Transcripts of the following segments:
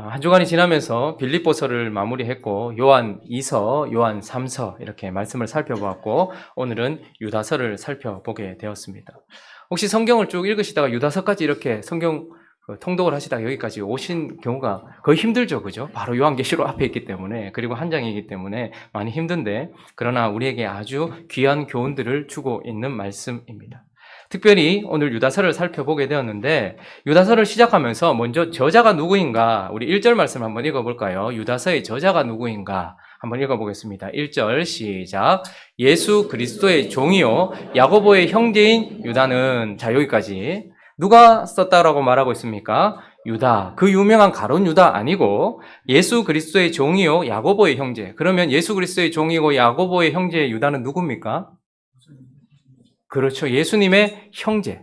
한 주간이 지나면서 빌립보서를 마무리했고 요한 2서, 요한 3서 이렇게 말씀을 살펴보았고 오늘은 유다서를 살펴보게 되었습니다. 혹시 성경을 쭉 읽으시다가 유다서까지 이렇게 성경 통독을 하시다가 여기까지 오신 경우가 거의 힘들죠, 그죠? 바로 요한계시록 앞에 있기 때문에, 그리고 한 장이기 때문에 많이 힘든데, 그러나 우리에게 아주 귀한 교훈들을 주고 있는 말씀입니다. 특별히 오늘 유다서를 살펴보게 되었는데, 유다서를 시작하면서 먼저 저자가 누구인가, 우리 1절 말씀 한번 읽어볼까요? 유다서의 저자가 누구인가 한번 읽어보겠습니다. 1절 시작. 예수 그리스도의 종이요 야고보의 형제인 유다는, 자 여기까지 누가 썼다라고 말하고 있습니까? 유다, 그 유명한 가룟 유다 아니고 예수 그리스도의 종이요 야고보의 형제. 그러면 예수 그리스도의 종이고 야고보의 형제 유다는 누굽니까? 그렇죠. 예수님의 형제,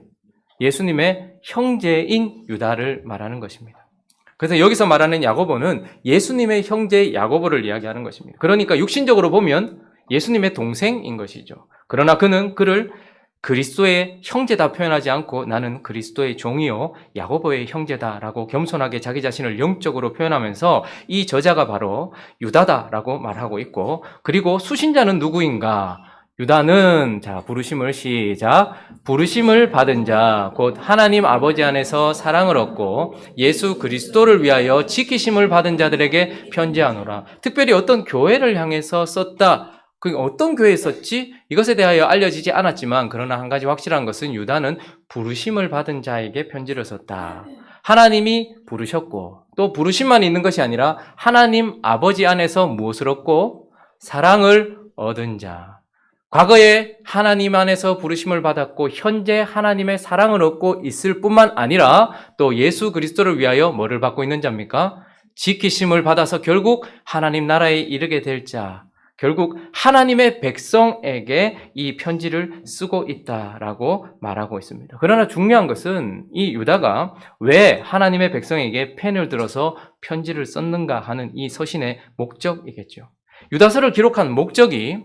예수님의 형제인 유다를 말하는 것입니다. 그래서 여기서 말하는 야고보는 예수님의 형제 야고보를 이야기하는 것입니다. 그러니까 육신적으로 보면 예수님의 동생인 것이죠. 그러나 그는 그를 그리스도의 형제다 표현하지 않고 나는 그리스도의 종이요 야고보의 형제다라고 겸손하게 자기 자신을 영적으로 표현하면서 이 저자가 바로 유다다라고 말하고 있고, 그리고 수신자는 누구인가? 유다는, 자, 부르심을 시작. 부르심을 받은 자, 곧 하나님 아버지 안에서 사랑을 얻고 예수 그리스도를 위하여 지키심을 받은 자들에게 편지하노라. 특별히 어떤 교회를 향해서 썼다. 그 어떤 교회에 썼지? 이것에 대하여 알려지지 않았지만, 그러나 한 가지 확실한 것은 유다는 부르심을 받은 자에게 편지를 썼다. 하나님이 부르셨고, 또 부르심만 있는 것이 아니라 하나님 아버지 안에서 무엇을 얻고? 사랑을 얻은 자. 과거에 하나님 안에서 부르심을 받았고 현재 하나님의 사랑을 얻고 있을 뿐만 아니라 또 예수 그리스도를 위하여 뭐를 받고 있는 자입니까? 지키심을 받아서 결국 하나님 나라에 이르게 될 자, 결국 하나님의 백성에게 이 편지를 쓰고 있다라고 말하고 있습니다. 그러나 중요한 것은 이 유다가 왜 하나님의 백성에게 펜을 들어서 편지를 썼는가 하는 이 서신의 목적이겠죠. 유다서를 기록한 목적이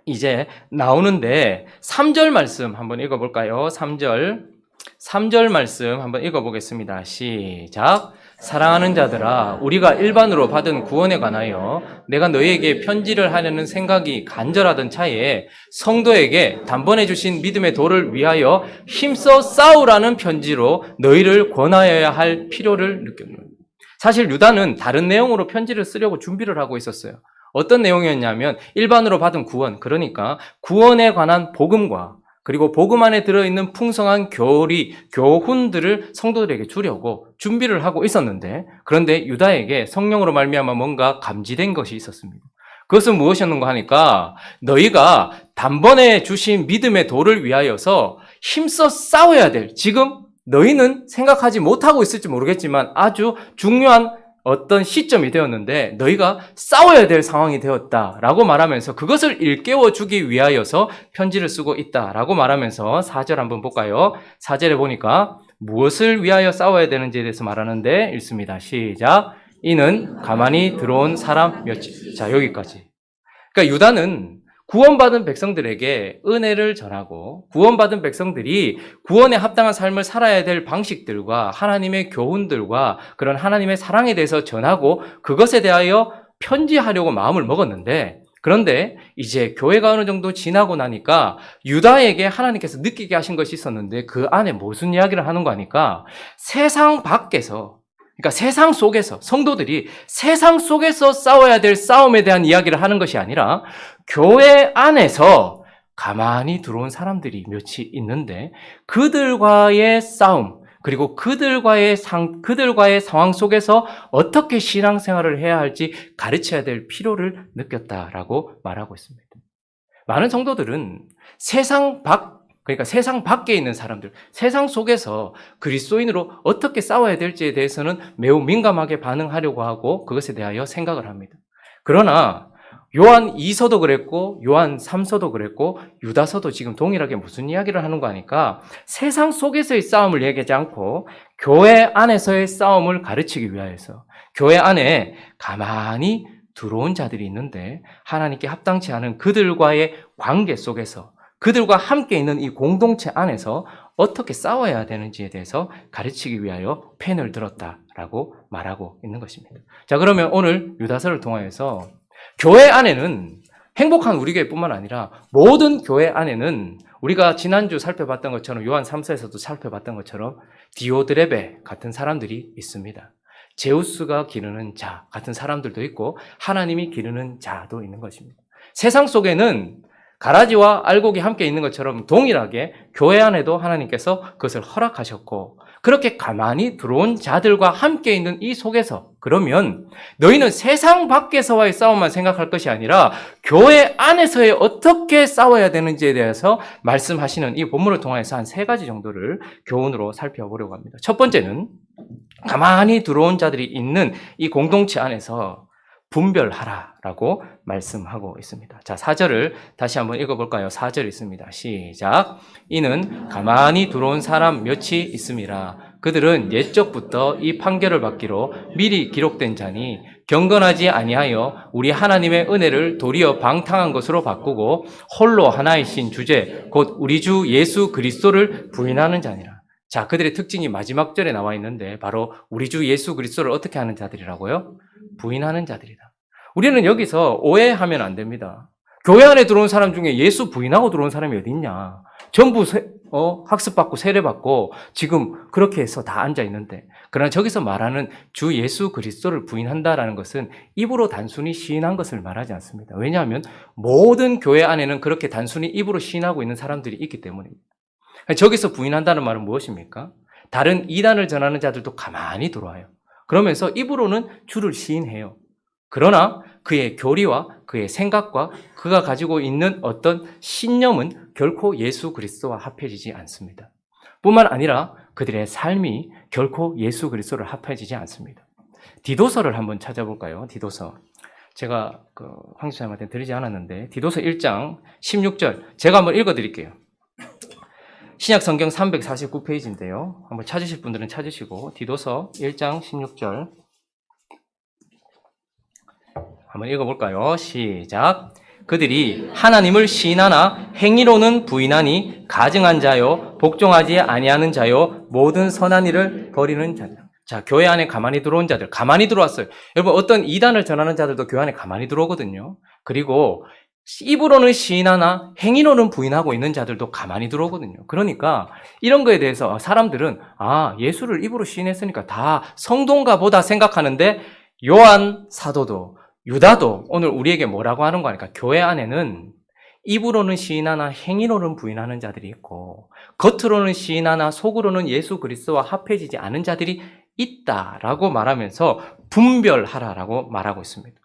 이제 나오는데 3절 말씀 한번 읽어볼까요? 3절 말씀 한번 읽어보겠습니다. 시작. 사랑하는 자들아, 우리가 일반으로 받은 구원에 관하여 내가 너희에게 편지를 하려는 생각이 간절하던 차에 성도에게 단번에 주신 믿음의 도를 위하여 힘써 싸우라는 편지로 너희를 권하여야 할 필요를 느꼈노라. 사실 유다는 다른 내용으로 편지를 쓰려고 준비를 하고 있었어요. 어떤 내용이었냐면 일반으로 받은 구원, 그러니까 구원에 관한 복음과 그리고 복음 안에 들어있는 풍성한 교리, 교훈들을 성도들에게 주려고 준비를 하고 있었는데, 그런데 유다에게 성령으로 말미암아 뭔가 감지된 것이 있었습니다. 그것은 무엇이었는가 하니까 너희가 단번에 주신 믿음의 도를 위하여서 힘써 싸워야 될, 지금 너희는 생각하지 못하고 있을지 모르겠지만 아주 중요한 어떤 시점이 되었는데 너희가 싸워야 될 상황이 되었다라고 말하면서 그것을 일깨워 주기 위하여서 편지를 쓰고 있다라고 말하면서 4절 한번 볼까요? 4절에 보니까 무엇을 위하여 싸워야 되는지에 대해서 말하는데 읽습니다. 시작. 이는 가만히 들어온 사람 몇지. 자, 여기까지. 그러니까 유다는 구원받은 백성들에게 은혜를 전하고 구원받은 백성들이 구원에 합당한 삶을 살아야 될 방식들과 하나님의 교훈들과 그런 하나님의 사랑에 대해서 전하고 그것에 대하여 편지하려고 마음을 먹었는데, 그런데 이제 교회가 어느 정도 지나고 나니까 유다에게 하나님께서 느끼게 하신 것이 있었는데 그 안에 무슨 이야기를 하는 거 아니까 세상 밖에서, 그러니까 세상 속에서, 성도들이 세상 속에서 싸워야 될 싸움에 대한 이야기를 하는 것이 아니라 교회 안에서 가만히 들어온 사람들이 몇이 있는데 그들과의 싸움, 그리고 그들과의 상황 속에서 어떻게 신앙생활을 해야 할지 가르쳐야 될 필요를 느꼈다라고 말하고 있습니다. 많은 성도들은 그러니까 세상 밖에 있는 사람들, 세상 속에서 그리스도인으로 어떻게 싸워야 될지에 대해서는 매우 민감하게 반응하려고 하고 그것에 대하여 생각을 합니다. 그러나 요한 2서도 그랬고 요한 3서도 그랬고 유다서도 지금 동일하게 무슨 이야기를 하는 거 아니까 세상 속에서의 싸움을 얘기하지 않고 교회 안에서의 싸움을 가르치기 위하여서 교회 안에 가만히 들어온 자들이 있는데 하나님께 합당치 않은 그들과의 관계 속에서 그들과 함께 있는 이 공동체 안에서 어떻게 싸워야 되는지에 대해서 가르치기 위하여 펜을 들었다라고 말하고 있는 것입니다. 자, 그러면 오늘 유다서를 통하여서 교회 안에는 행복한 우리 교회뿐만 아니라 모든 교회 안에는 우리가 지난주 살펴봤던 것처럼 요한 3서에서도 살펴봤던 것처럼 디오드레베 같은 사람들이 있습니다. 제우스가 기르는 자 같은 사람들도 있고 하나님이 기르는 자도 있는 것입니다. 세상 속에는 가라지와 알곡이 함께 있는 것처럼 동일하게 교회 안에도 하나님께서 그것을 허락하셨고 그렇게 가만히 들어온 자들과 함께 있는 이 속에서 그러면 너희는 세상 밖에서와의 싸움만 생각할 것이 아니라 교회 안에서의 어떻게 싸워야 되는지에 대해서 말씀하시는 이 본문을 통해서 한 3가지 정도를 교훈으로 살펴보려고 합니다. 첫 번째는 가만히 들어온 자들이 있는 이 공동체 안에서 분별하라라고 말씀하고 있습니다. 자, 4절을 다시 한번 읽어볼까요? 4절 있습니다. 시작. 이는 가만히 들어온 사람 몇이 있음이라. 그들은 옛적부터 이 판결을 받기로 미리 기록된 자니 경건하지 아니하여 우리 하나님의 은혜를 도리어 방탕한 것으로 바꾸고 홀로 하나이신 주제 곧 우리 주 예수 그리스도를 부인하는 자니라. 자, 그들의 특징이 마지막 절에 나와 있는데 바로 우리 주 예수 그리스도를 어떻게 하는 자들이라고요? 부인하는 자들이다. 우리는 여기서 오해하면 안 됩니다. 교회 안에 들어온 사람 중에 예수 부인하고 들어온 사람이 어디 있냐? 전부 학습받고 세례받고 지금 그렇게 해서 다 앉아 있는데, 그러나 저기서 말하는 주 예수 그리스도를 부인한다라는 것은 입으로 단순히 시인한 것을 말하지 않습니다. 왜냐하면 모든 교회 안에는 그렇게 단순히 입으로 시인하고 있는 사람들이 있기 때문입니다. 저기서 부인한다는 말은 무엇입니까? 다른 이단을 전하는 자들도 가만히 들어와요. 그러면서 입으로는 주를 시인해요. 그러나 그의 교리와 그의 생각과 그가 가지고 있는 어떤 신념은 결코 예수 그리스도와 합해지지 않습니다. 뿐만 아니라 그들의 삶이 결코 예수 그리스도를 합해지지 않습니다. 디도서를 한번 찾아볼까요? 디도서. 제가 황 집사님한테 드리지 않았는데 디도서 1장 16절 제가 한번 읽어드릴게요. 신약 성경 349페이지인데요. 한번 찾으실 분들은 찾으시고 디도서 1장 16절 한번 읽어볼까요? 시작. 그들이 하나님을 시인하나 행위로는 부인하니 가증한 자요 복종하지 아니하는 자요 모든 선한 일을 버리는 자들. 자, 교회 안에 가만히 들어온 자들, 가만히 들어왔어요. 여러분, 어떤 이단을 전하는 자들도 교회 안에 가만히 들어오거든요. 그리고 입으로는 시인하나 행위로는 부인하고 있는 자들도 가만히 들어오거든요. 그러니까 이런 거에 대해서 사람들은 예수를 입으로 시인했으니까 다 성도인가 보다 생각하는데, 요한 사도도 유다도 오늘 우리에게 뭐라고 하는 거 아니까? 교회 안에는 입으로는 시인하나 행위로는 부인하는 자들이 있고 겉으로는 시인하나 속으로는 예수 그리스도와 합해지지 않은 자들이 있다라고 말하면서 분별하라라고 말하고 있습니다.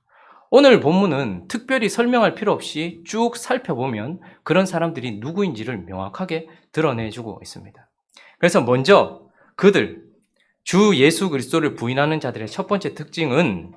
오늘 본문은 특별히 설명할 필요 없이 쭉 살펴보면 그런 사람들이 누구인지를 명확하게 드러내주고 있습니다. 그래서 먼저 그들, 주 예수 그리스도를 부인하는 자들의 첫 번째 특징은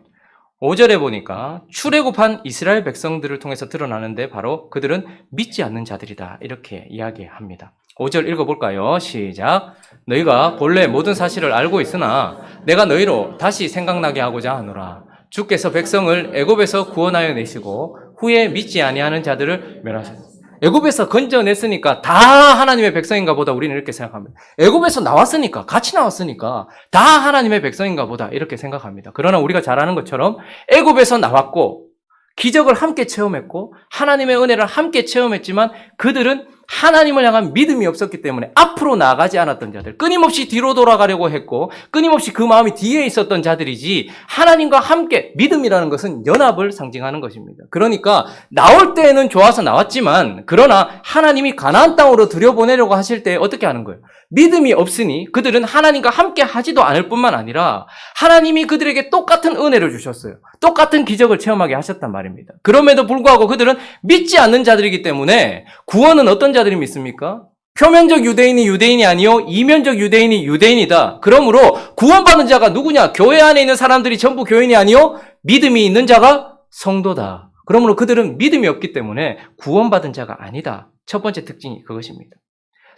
5절에 보니까 출애굽한 이스라엘 백성들을 통해서 드러나는데 바로 그들은 믿지 않는 자들이다 이렇게 이야기합니다. 5절 읽어볼까요? 시작. 너희가 본래 모든 사실을 알고 있으나 내가 너희로 다시 생각나게 하고자 하노라. 주께서 백성을 애굽에서 구원하여 내시고 후에 믿지 아니하는 자들을 멸하셨다. 애굽에서 건져냈으니까 다 하나님의 백성인가 보다 우리는 이렇게 생각합니다. 애굽에서 나왔으니까, 같이 나왔으니까 다 하나님의 백성인가 보다 이렇게 생각합니다. 그러나 우리가 잘 아는 것처럼 애굽에서 나왔고 기적을 함께 체험했고 하나님의 은혜를 함께 체험했지만 그들은 하나님을 향한 믿음이 없었기 때문에 앞으로 나아가지 않았던 자들, 끊임없이 뒤로 돌아가려고 했고 끊임없이 그 마음이 뒤에 있었던 자들이지, 하나님과 함께 믿음이라는 것은 연합을 상징하는 것입니다. 그러니까 나올 때에는 좋아서 나왔지만 그러나 하나님이 가나안 땅으로 들여보내려고 하실 때 어떻게 하는 거예요? 믿음이 없으니 그들은 하나님과 함께 하지도 않을 뿐만 아니라 하나님이 그들에게 똑같은 은혜를 주셨어요. 똑같은 기적을 체험하게 하셨단 말입니다. 그럼에도 불구하고 그들은 믿지 않는 자들이기 때문에 구원은 어떤 자들이 믿습니까? 표면적 유대인이 유대인이 아니요 이면적 유대인이 유대인이다. 그러므로 구원받는 자가 누구냐? 교회 안에 있는 사람들이 전부 교인이 아니요 믿음이 있는 자가 성도다. 그러므로 그들은 믿음이 없기 때문에 구원받은 자가 아니다. 첫 번째 특징이 그것입니다.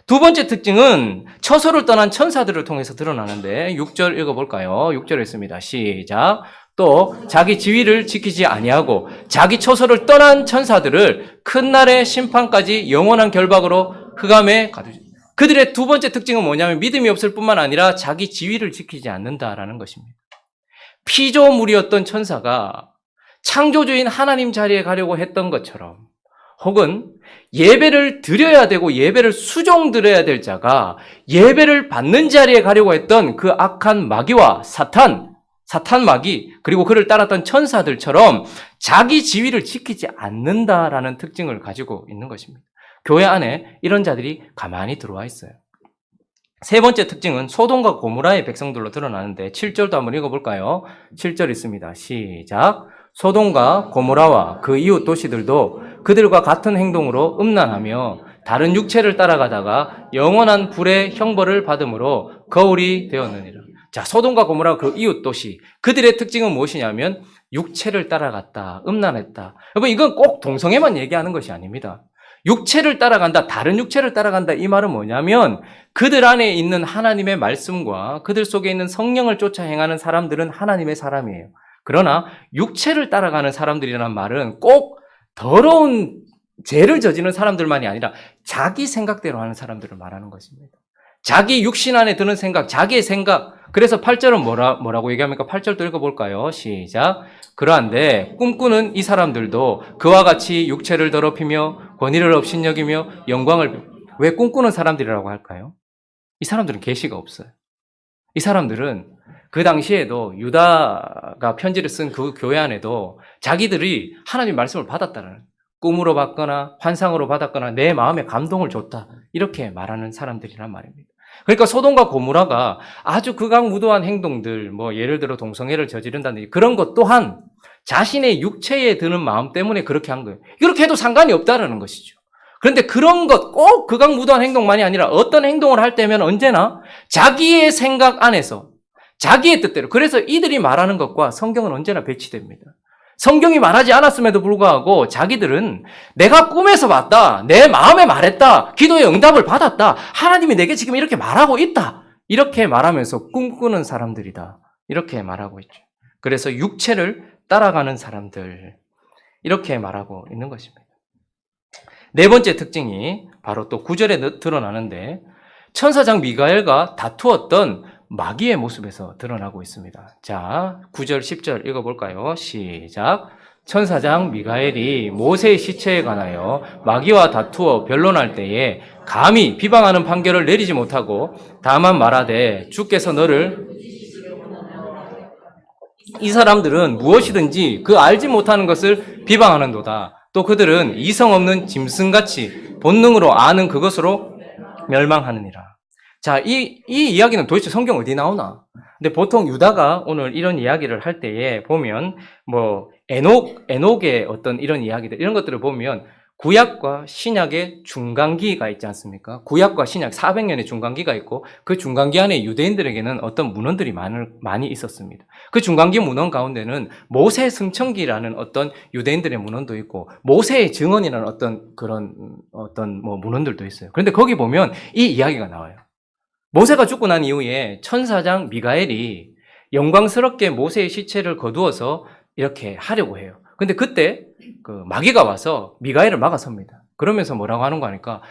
두 번째 특징은 처소를 떠난 천사들을 통해서 드러나는데 6절 읽어볼까요? 6절에 있습니다. 시작. 또 자기 지위를 지키지 아니하고 자기 처소를 떠난 천사들을 큰 날의 심판까지 영원한 결박으로 흑암에 가두시다. 그들의 두 번째 특징은 뭐냐면 믿음이 없을 뿐만 아니라 자기 지위를 지키지 않는다라는 것입니다. 피조물이었던 천사가 창조주인 하나님 자리에 가려고 했던 것처럼, 혹은 예배를 드려야 되고 예배를 수종드려야 될 자가 예배를 받는 자리에 가려고 했던 그 악한 마귀와 사탄 마귀, 그리고 그를 따랐던 천사들처럼 자기 지위를 지키지 않는다라는 특징을 가지고 있는 것입니다. 교회 안에 이런 자들이 가만히 들어와 있어요. 세 번째 특징은 소돔과 고모라의 백성들로 드러나는데 7절도 한번 읽어볼까요? 7절 있습니다. 시작. 소돔과 고모라와 그 이웃 도시들도 그들과 같은 행동으로 음란하며 다른 육체를 따라가다가 영원한 불의 형벌을 받음으로 거울이 되었느니라. 자, 소돔과 고모라 그 이웃 도시, 그들의 특징은 무엇이냐면 육체를 따라갔다, 음란했다. 여러분, 이건 꼭 동성애만 얘기하는 것이 아닙니다. 육체를 따라간다, 다른 육체를 따라간다, 이 말은 뭐냐면 그들 안에 있는 하나님의 말씀과 그들 속에 있는 성령을 쫓아 행하는 사람들은 하나님의 사람이에요. 그러나 육체를 따라가는 사람들이라는 말은 꼭 더러운 죄를 저지르는 사람들만이 아니라 자기 생각대로 하는 사람들을 말하는 것입니다. 자기 육신 안에 드는 생각, 자기의 생각. 그래서 8절은 뭐라고 얘기합니까? 8절도 읽어볼까요? 시작. 그러한데 꿈꾸는 이 사람들도 그와 같이 육체를 더럽히며 권위를 업신여기며 영광을, 왜 꿈꾸는 사람들이라고 할까요? 이 사람들은 계시가 없어요. 이 사람들은 그 당시에도 유다가 편지를 쓴 그 교회 안에도 자기들이 하나님 말씀을 받았다는, 꿈으로 받거나 환상으로 받았거나 내 마음에 감동을 줬다, 이렇게 말하는 사람들이란 말입니다. 그러니까 소돔과 고모라가 아주 극악무도한 행동들, 뭐 예를 들어 동성애를 저지른다든지 그런 것 또한 자신의 육체에 드는 마음 때문에 그렇게 한 거예요. 이렇게 해도 상관이 없다라는 것이죠. 그런데 그런 것, 꼭 극악무도한 행동만이 아니라 어떤 행동을 할 때면 언제나 자기의 생각 안에서 자기의 뜻대로, 그래서 이들이 말하는 것과 성경은 언제나 배치됩니다. 성경이 말하지 않았음에도 불구하고 자기들은 내가 꿈에서 봤다, 내 마음에 말했다, 기도의 응답을 받았다, 하나님이 내게 지금 이렇게 말하고 있다, 이렇게 말하면서 꿈꾸는 사람들이다, 이렇게 말하고 있죠. 그래서 육체를 따라가는 사람들, 이렇게 말하고 있는 것입니다. 네 번째 특징이 바로 또 9절에 드러나는데 천사장 미가엘과 다투었던 마귀의 모습에서 드러나고 있습니다. 자, 9절, 10절 읽어볼까요? 시작. 천사장 미가엘이 모세의 시체에 관하여 마귀와 다투어 변론할 때에 감히 비방하는 판결을 내리지 못하고 다만 말하되 주께서 너를, 이 사람들은 무엇이든지 그 알지 못하는 것을 비방하는도다. 또 그들은 이성 없는 짐승같이 본능으로 아는 그것으로 멸망하느니라. 자, 이 이야기는 도대체 성경 어디 나오나? 근데 보통 유다가 오늘 이런 이야기를 할 때에 보면 뭐 에녹의 어떤 이런 이야기들, 이런 것들을 보면 구약과 신약의 중간기가 있지 않습니까? 구약과 신약 400년의 중간기가 있고 그 중간기 안에 유대인들에게는 어떤 문헌들이 많이 있었습니다. 그 중간기 문헌 가운데는 모세 승천기라는 어떤 유대인들의 문헌도 있고 모세의 증언이라는 어떤 그런 뭐 문헌들도 있어요. 그런데 거기 보면 이 이야기가 나와요. 모세가 죽고 난 이후에 천사장 미가엘이 영광스럽게 모세의 시체를 거두어서 이렇게 하려고 해요. 근데 그때 그 마귀가 와서 미가엘을 막아섭니다. 그러면서 뭐라고 하는 거 하니까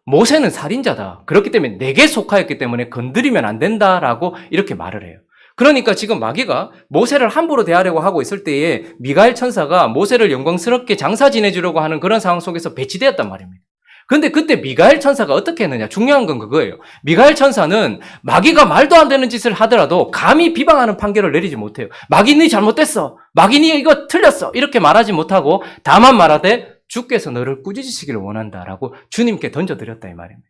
모세는 살인자다. 그렇기 때문에 내게 속하였기 때문에 건드리면 안 된다라고 이렇게 말을 해요. 그러니까 지금 마귀가 모세를 함부로 대하려고 하고 있을 때에 미가엘 천사가 모세를 영광스럽게 장사 지내주려고 하는 그런 상황 속에서 배치되었단 말입니다. 그런데 그때 미가엘 천사가 어떻게 했느냐? 중요한 건 그거예요. 미가엘 천사는 마귀가 말도 안 되는 짓을 하더라도 감히 비방하는 판결을 내리지 못해요. 마귀니 잘못됐어. 마귀니 이거 틀렸어. 이렇게 말하지 못하고 다만 말하되 주께서 너를 꾸짖으시기를 원한다라고 주님께 던져드렸다 이 말입니다.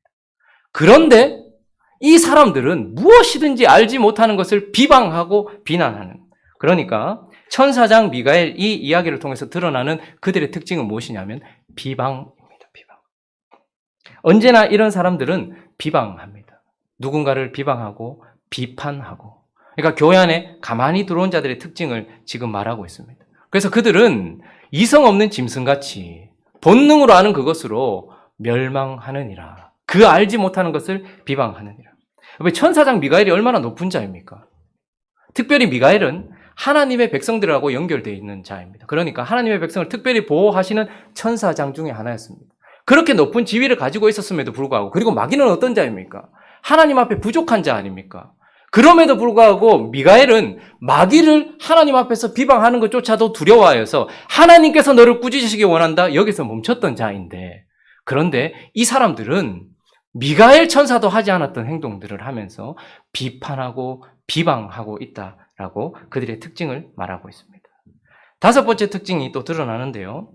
그런데 이 사람들은 무엇이든지 알지 못하는 것을 비방하고 비난하는, 그러니까 천사장 미가엘 이 이야기를 통해서 드러나는 그들의 특징은 무엇이냐면 비방입니다. 비방. 언제나 이런 사람들은 비방합니다. 누군가를 비방하고 비판하고. 그러니까 교회 안에 가만히 들어온 자들의 특징을 지금 말하고 있습니다. 그래서 그들은 이성 없는 짐승같이 본능으로 아는 그것으로 멸망하느니라. 그 알지 못하는 것을 비방하느니라. 천사장 미가엘이 얼마나 높은 자입니까? 특별히 미가엘은 하나님의 백성들하고 연결되어 있는 자입니다. 그러니까 하나님의 백성을 특별히 보호하시는 천사장 중에 하나였습니다. 그렇게 높은 지위를 가지고 있었음에도 불구하고, 그리고 마귀는 어떤 자입니까? 하나님 앞에 부족한 자 아닙니까? 그럼에도 불구하고 미가엘은 마귀를 하나님 앞에서 비방하는 것조차도 두려워하여서 하나님께서 너를 꾸짖으시기 원한다, 여기서 멈췄던 자인데, 그런데 이 사람들은 미가엘 천사도 하지 않았던 행동들을 하면서 비판하고 비방하고 있다라고 그들의 특징을 말하고 있습니다. 다섯 번째 특징이 또 드러나는데요.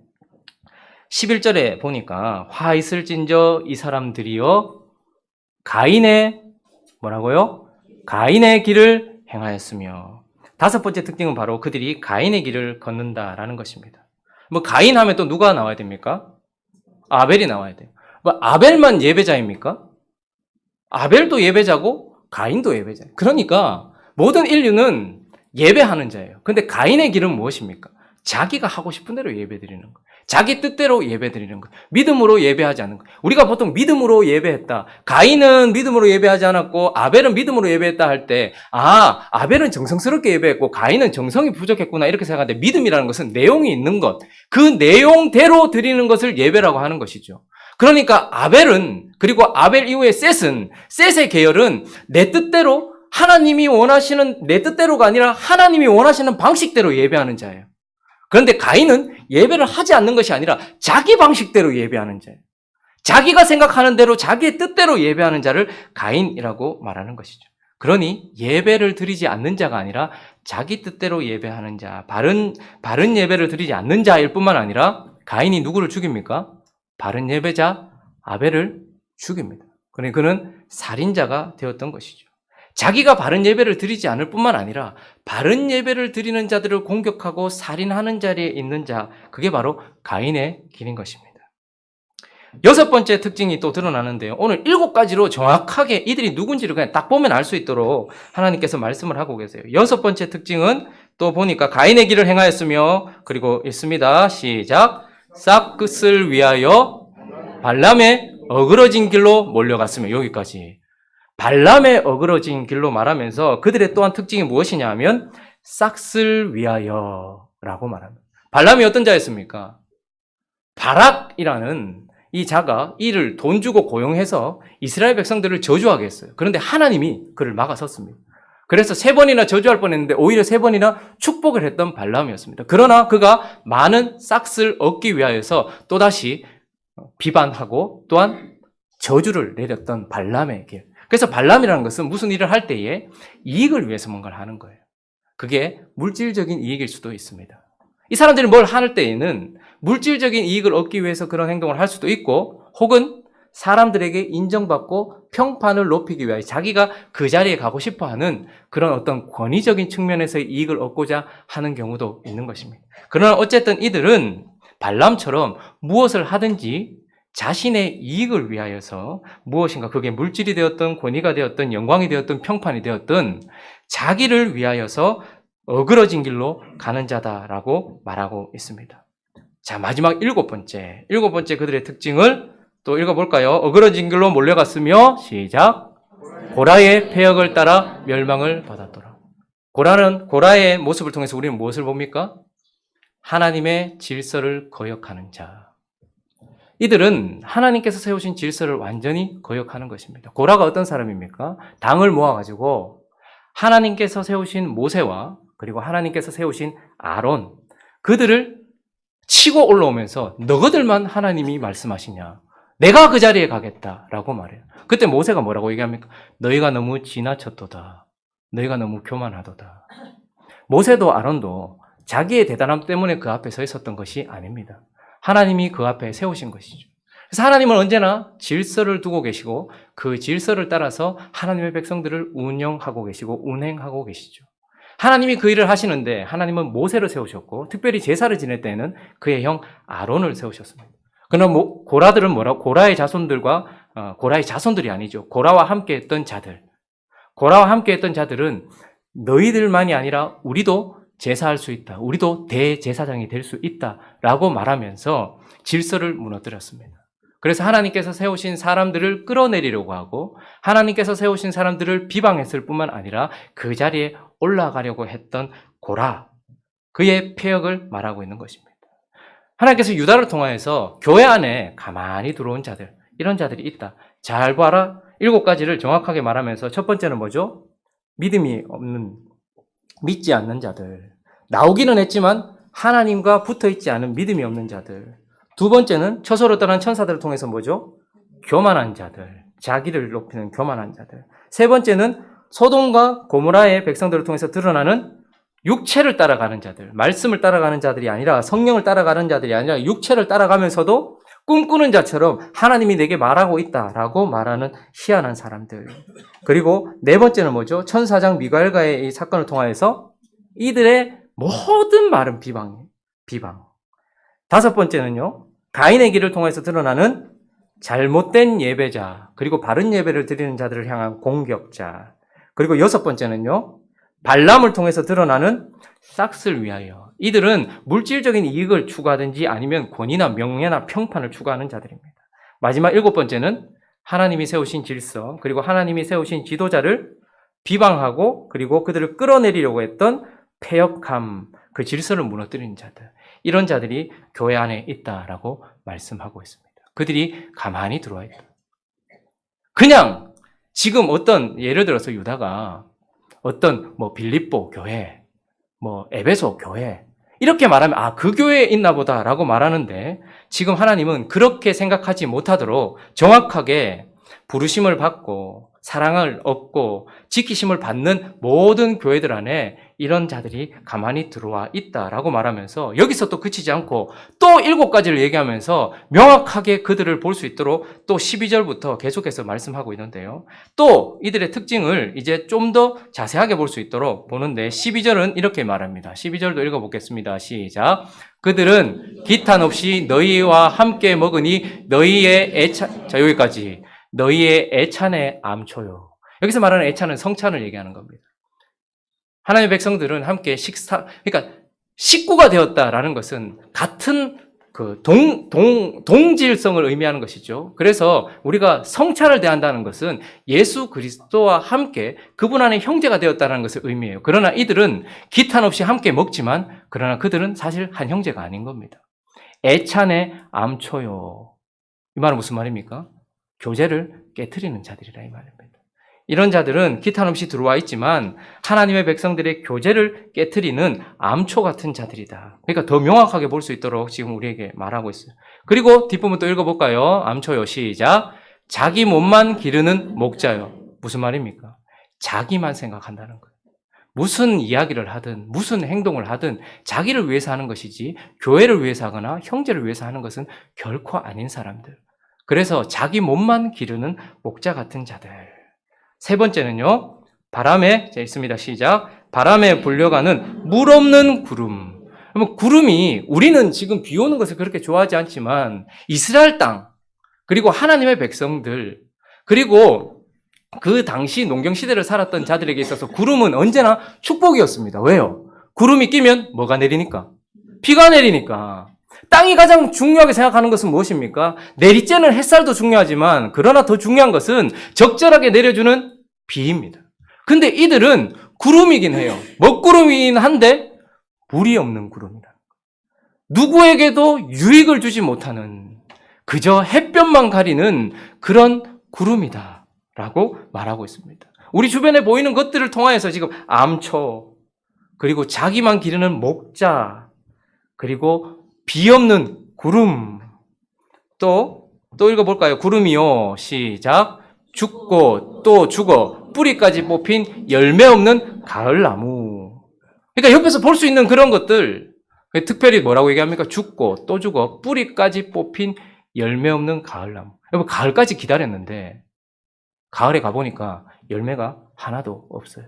11절에 보니까 화 있을진저 이 사람들이여 가인의 뭐라고요? 가인의 길을 행하였으며, 다섯 번째 특징은 바로 그들이 가인의 길을 걷는다라는 것입니다. 뭐 가인 하면 또 누가 나와야 됩니까? 아벨이 나와야 돼요. 뭐 아벨만 예배자입니까? 아벨도 예배자고 가인도 예배자예요. 그러니까 모든 인류는 예배하는 자예요. 근데 가인의 길은 무엇입니까? 자기가 하고 싶은 대로 예배드리는 거예요. 자기 뜻대로 예배드리는 거예요. 믿음으로 예배하지 않는 거예요. 우리가 보통 믿음으로 예배했다, 가인은 믿음으로 예배하지 않았고 아벨은 믿음으로 예배했다 할 때, 아벨은 정성스럽게 예배했고 가인은 정성이 부족했구나 이렇게 생각하는데, 믿음이라는 것은 내용이 있는 것, 그 내용대로 드리는 것을 예배라고 하는 것이죠. 그러니까 아벨은, 그리고 아벨 이후에 셋의 계열은 내 뜻대로, 하나님이 원하시는 내 뜻대로가 아니라 하나님이 원하시는 방식대로 예배하는 자예요. 그런데 가인은 예배를 하지 않는 것이 아니라 자기 방식대로 예배하는 자예요. 자기가 생각하는 대로 자기의 뜻대로 예배하는 자를 가인이라고 말하는 것이죠. 그러니 예배를 드리지 않는 자가 아니라 자기 뜻대로 예배하는 자, 바른 예배를 드리지 않는 자일 뿐만 아니라, 가인이 누구를 죽입니까? 바른 예배자 아벨을 죽입니다. 그러니 그는 살인자가 되었던 것이죠. 자기가 바른 예배를 드리지 않을 뿐만 아니라 바른 예배를 드리는 자들을 공격하고 살인하는 자리에 있는 자, 그게 바로 가인의 길인 것입니다. 여섯 번째 특징이 또 드러나는데요. 오늘 7가지로 정확하게 이들이 누군지를 그냥 딱 보면 알 수 있도록 하나님께서 말씀을 하고 계세요. 여섯 번째 특징은 또 보니까 가인의 길을 행하였으며, 그리고 있습니다. 시작. 싹 끝을 위하여 발람의 어그러진 길로 몰려갔으며, 여기까지. 발람의 어그러진 길로 말하면서 그들의 또한 특징이 무엇이냐 하면 싹을 위하여 라고 말합니다. 발람이 어떤 자였습니까? 바락이라는 이 자가 이를 돈 주고 고용해서 이스라엘 백성들을 저주하게 했어요. 그런데 하나님이 그를 막아섰습니다. 그래서 3번이나 저주할 뻔했는데 오히려 3번이나 축복을 했던 발람이었습니다. 그러나 그가 많은 싹을 얻기 위하여서 또다시 비반하고 또한 저주를 내렸던 발람의 길. 그래서 발람이라는 것은 무슨 일을 할 때에 이익을 위해서 뭔가를 하는 거예요. 그게 물질적인 이익일 수도 있습니다. 이 사람들이 뭘 할 때에는 물질적인 이익을 얻기 위해서 그런 행동을 할 수도 있고, 혹은 사람들에게 인정받고 평판을 높이기 위하여 자기가 그 자리에 가고 싶어하는 그런 어떤 권위적인 측면에서의 이익을 얻고자 하는 경우도 있는 것입니다. 그러나 어쨌든 이들은 발람처럼 무엇을 하든지 자신의 이익을 위하여서, 무엇인가 그게 물질이 되었든 권위가 되었든 영광이 되었든 평판이 되었든 자기를 위하여서 어그러진 길로 가는 자다라고 말하고 있습니다. 자, 마지막 7번째 그들의 특징을 또 읽어볼까요? 어그러진 길로 몰려갔으며, 시작. 고라의 패역을 따라 멸망을 받았더라. 고라의 모습을 통해서 우리는 무엇을 봅니까? 하나님의 질서를 거역하는 자. 이들은 하나님께서 세우신 질서를 완전히 거역하는 것입니다. 고라가 어떤 사람입니까? 당을 모아가지고 하나님께서 세우신 모세와 그리고 하나님께서 세우신 아론, 그들을 치고 올라오면서 너희들만 하나님이 말씀하시냐? 내가 그 자리에 가겠다라고 말해요. 그때 모세가 뭐라고 얘기합니까? 너희가 너무 지나쳤도다. 너희가 너무 교만하도다. 모세도 아론도 자기의 대단함 때문에 그 앞에 서 있었던 것이 아닙니다. 하나님이 그 앞에 세우신 것이죠. 그래서 하나님은 언제나 질서를 두고 계시고 그 질서를 따라서 하나님의 백성들을 운영하고 계시고 운행하고 계시죠. 하나님이 그 일을 하시는데 하나님은 모세를 세우셨고 특별히 제사를 지낼 때에는 그의 형 아론을 세우셨습니다. 그러나 고라들은 뭐라고? 고라의 자손들이 아니죠. 고라와 함께 했던 자들. 고라와 함께 했던 자들은 너희들만이 아니라 우리도 제사할 수 있다. 우리도 대제사장이 될 수 있다라고 말하면서 질서를 무너뜨렸습니다. 그래서 하나님께서 세우신 사람들을 끌어내리려고 하고 하나님께서 세우신 사람들을 비방했을 뿐만 아니라 그 자리에 올라가려고 했던 고라, 그의 폐역을 말하고 있는 것입니다. 하나님께서 유다를 통하여서 교회 안에 가만히 들어온 자들, 이런 자들이 있다. 잘 봐라. 7가지를 정확하게 말하면서 첫 번째는 뭐죠? 믿음이 없는, 믿지 않는 자들. 나오기는 했지만 하나님과 붙어있지 않은 믿음이 없는 자들. 두 번째는 처소로 떠난 천사들을 통해서 뭐죠? 교만한 자들. 자기를 높이는 교만한 자들. 세 번째는 소돔과 고모라의 백성들을 통해서 드러나는 육체를 따라가는 자들. 말씀을 따라가는 자들이 아니라 성령을 따라가는 자들이 아니라 육체를 따라가면서도 꿈꾸는 자처럼 하나님이 내게 말하고 있다라고 말하는 희한한 사람들. 그리고 네 번째는 뭐죠? 천사장 미가엘과의 이 사건을 통하여서 이들의 모든 말은 비방이에요. 비방. 다섯 번째는요. 가인의 길을 통해서 드러나는 잘못된 예배자, 그리고 바른 예배를 드리는 자들을 향한 공격자. 그리고 여섯 번째는요. 발람을 통해서 드러나는 싹스를 위하여. 이들은 물질적인 이익을 추구하든지 아니면 권위나 명예나 평판을 추구하는 자들입니다. 마지막 일곱 번째는 하나님이 세우신 질서, 그리고 하나님이 세우신 지도자를 비방하고 그리고 그들을 끌어내리려고 했던 패역함, 그 질서를 무너뜨리는 자들. 이런 자들이 교회 안에 있다라고 말씀하고 있습니다. 그들이 가만히 들어와 있다. 그냥 지금 어떤 예를 들어서 유다가 어떤 빌립보 교회, 에베소 교회 이렇게 말하면 그 교회에 있나 보다라고 말하는데 지금 하나님은 그렇게 생각하지 못하도록 정확하게 부르심을 받고 사랑을 얻고 지키심을 받는 모든 교회들 안에 이런 자들이 가만히 들어와 있다라고 말하면서 여기서 또 그치지 않고 또 7가지를 얘기하면서 명확하게 그들을 볼 수 있도록 또 12절부터 계속해서 말씀하고 있는데요. 또 이들의 특징을 이제 좀 더 자세하게 볼 수 있도록 보는데 12절은 이렇게 말합니다. 12절도 읽어보겠습니다. 시작. 그들은 기탄 없이 너희와 함께 먹으니 너희의 애찬, 자 여기까지. 너희의 애찬의 암초요. 여기서 말하는 애찬은 성찬을 얘기하는 겁니다. 하나님의 백성들은 함께 그러니까 식구가 되었다라는 것은 같은 그 동질성을 의미하는 것이죠. 그래서 우리가 성찬을 대한다는 것은 예수 그리스도와 함께 그분 안에 형제가 되었다는 것을 의미해요. 그러나 이들은 기탄 없이 함께 먹지만 그러나 그들은 사실 한 형제가 아닌 겁니다. 애찬의 암초요. 이 말은 무슨 말입니까? 교제를 깨트리는 자들이라 이 말입니다. 이런 자들은 기탄 없이 들어와 있지만 하나님의 백성들의 교제를 깨트리는 암초 같은 자들이다. 그러니까 더 명확하게 볼 수 있도록 지금 우리에게 말하고 있어요. 그리고 뒷부분 또 읽어볼까요? 암초요. 시작. 자기 몸만 기르는 목자요. 무슨 말입니까? 자기만 생각한다는 거예요. 무슨 이야기를 하든 무슨 행동을 하든 자기를 위해서 하는 것이지 교회를 위해서 하거나 형제를 위해서 하는 것은 결코 아닌 사람들. 그래서 자기 몸만 기르는 목자 같은 자들. 세 번째는요. 바람에 있습니다. 시작. 바람에 불려가는 물 없는 구름. 그러면 구름이 우리는 지금 비 오는 것을 그렇게 좋아하지 않지만 이스라엘 땅 그리고 하나님의 백성들 그리고 그 당시 농경시대를 살았던 자들에게 있어서 구름은 언제나 축복이었습니다. 왜요? 구름이 끼면 뭐가 내리니까? 비가 내리니까. 땅이 가장 중요하게 생각하는 것은 무엇입니까? 내리쬐는 햇살도 중요하지만 그러나 더 중요한 것은 적절하게 내려주는 비입니다. 근데 이들은 구름이긴 해요. 먹구름이긴 한데 물이 없는 구름이다. 누구에게도 유익을 주지 못하는 그저 햇볕만 가리는 그런 구름이다 라고 말하고 있습니다. 우리 주변에 보이는 것들을 통하여서 지금 암초 그리고 자기만 기르는 목자 그리고 비 없는 구름. 또 읽어볼까요? 구름이요. 시작. 죽고 또 죽어 뿌리까지 뽑힌 열매 없는 가을나무. 그러니까 옆에서 볼 수 있는 그런 것들. 특별히 뭐라고 얘기합니까? 죽고 또 죽어 뿌리까지 뽑힌 열매 없는 가을나무. 여러분 가을까지 기다렸는데 가을에 가보니까 열매가 하나도 없어요.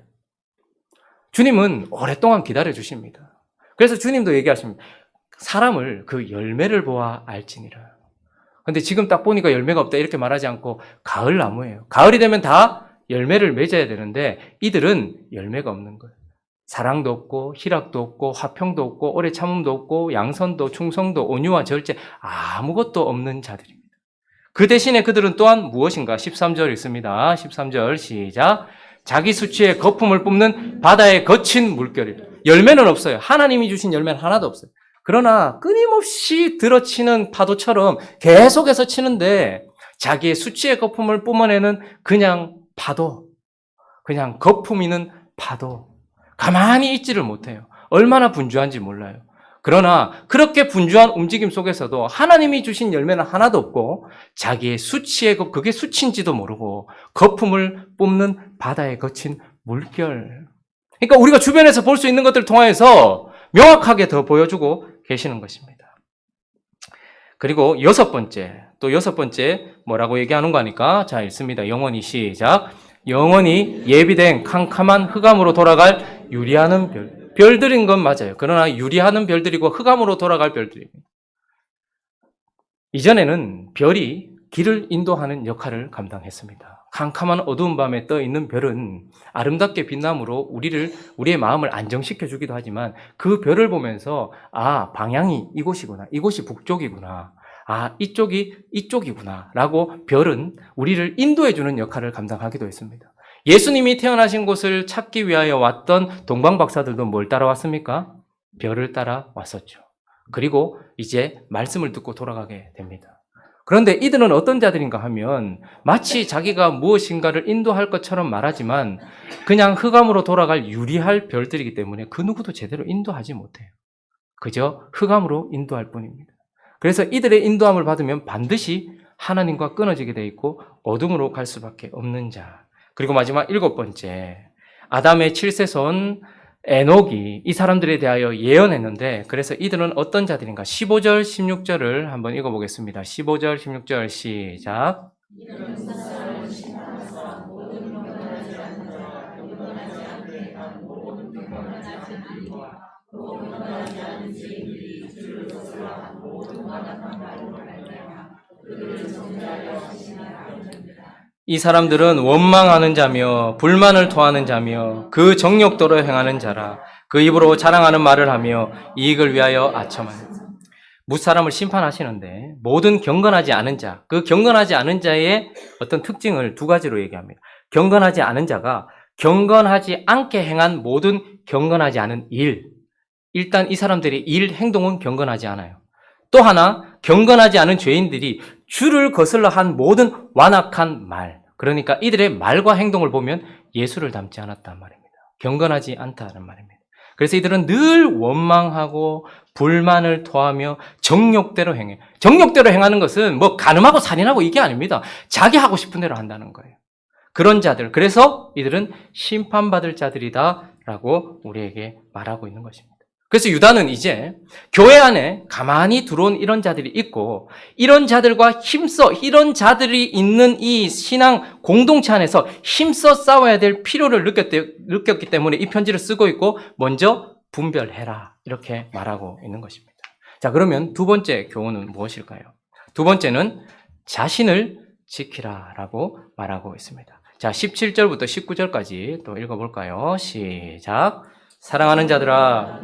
주님은 오랫동안 기다려주십니다. 그래서 주님도 얘기하십니다. 사람을 그 열매를 보아 알지니라. 근데 지금 딱 보니까 열매가 없다 이렇게 말하지 않고 가을나무예요. 가을이 되면 다 열매를 맺어야 되는데 이들은 열매가 없는 거예요. 사랑도 없고 희락도 없고 화평도 없고 오래 참음도 없고 양선도 충성도 온유와 절제 아무것도 없는 자들입니다. 그 대신에 그들은 또한 무엇인가? 13절 읽습니다. 13절 시작. 자기 수치의 거품을 뿜는 바다의 거친 물결이 열매는 없어요. 하나님이 주신 열매는 하나도 없어요. 그러나 끊임없이 들어치는 파도처럼 계속해서 치는데 자기의 수치의 거품을 뿜어내는 그냥 파도, 그냥 거품이는 파도. 가만히 있지를 못해요. 얼마나 분주한지 몰라요. 그러나 그렇게 분주한 움직임 속에서도 하나님이 주신 열매는 하나도 없고 자기의 수치의 그게 수치인지도 모르고 거품을 뿜는 바다에 거친 물결. 그러니까 우리가 주변에서 볼 수 있는 것들을 통해서 명확하게 더 보여주고 계시는 것입니다. 그리고 여섯 번째 뭐라고 얘기하는 거니까 자 읽습니다. 영원히 시작. 영원히 예비된 캄캄한 흑암으로 돌아갈 유리하는 별. 별들인 건 맞아요. 그러나 유리하는 별들이고 흑암으로 돌아갈 별들입니다. 이전에는 별이 길을 인도하는 역할을 감당했습니다. 캄캄한 어두운 밤에 떠 있는 별은 아름답게 빛남으로 우리의 마음을 안정시켜 주기도 하지만 그 별을 보면서 방향이 이곳이구나. 이곳이 북쪽이구나. 이쪽이 이쪽이구나. 라고 별은 우리를 인도해 주는 역할을 감당하기도 했습니다. 예수님이 태어나신 곳을 찾기 위하여 왔던 동방박사들도 뭘 따라왔습니까? 별을 따라왔었죠. 그리고 이제 말씀을 듣고 돌아가게 됩니다. 그런데 이들은 어떤 자들인가 하면 마치 자기가 무엇인가를 인도할 것처럼 말하지만 그냥 흑암으로 돌아갈 유리할 별들이기 때문에 그 누구도 제대로 인도하지 못해요. 그저 흑암으로 인도할 뿐입니다. 그래서 이들의 인도함을 받으면 반드시 하나님과 끊어지게 돼 있고 어둠으로 갈 수밖에 없는 자. 그리고 마지막 일곱 번째, 아담의 7세손 에녹이 이 사람들에 대하여 예언했는데 그래서 이들은 어떤 자들인가? 15절, 16절을 한번 읽어보겠습니다. 15절, 16절 시작. 이 사람들은 원망하는 자며 불만을 토하는 자며 그 정욕대로 행하는 자라. 그 입으로 자랑하는 말을 하며 이익을 위하여 아첨하는 자. 무사람을 심판하시는데 모든 경건하지 않은 자, 그 경건하지 않은 자의 어떤 특징을 두 가지로 얘기합니다. 경건하지 않은 자가 경건하지 않게 행한 모든 경건하지 않은 일. 일단 이 사람들의 일, 행동은 경건하지 않아요. 또 하나 경건하지 않은 죄인들이 주를 거슬러 한 모든 완악한 말. 그러니까 이들의 말과 행동을 보면 예수를 닮지 않았단 말입니다. 경건하지 않다는 말입니다. 그래서 이들은 늘 원망하고 불만을 토하며 정욕대로 행해요. 정욕대로 행하는 것은 뭐 간음하고 살인하고 이게 아닙니다. 자기 하고 싶은 대로 한다는 거예요. 그런 자들. 그래서 이들은 심판받을 자들이다라고 우리에게 말하고 있는 것입니다. 그래서 유다는 이제 교회 안에 가만히 들어온 이런 자들이 있고 이런 자들과 이런 자들이 있는 이 신앙 공동체 안에서 힘써 싸워야 될 필요를 느꼈기 때문에 이 편지를 쓰고 있고 먼저 분별해라 이렇게 말하고 있는 것입니다. 자, 그러면 두 번째 교훈은 무엇일까요? 두 번째는 자신을 지키라라고 말하고 있습니다. 자, 17절부터 19절까지 또 읽어볼까요? 시작. 사랑하는 자들아,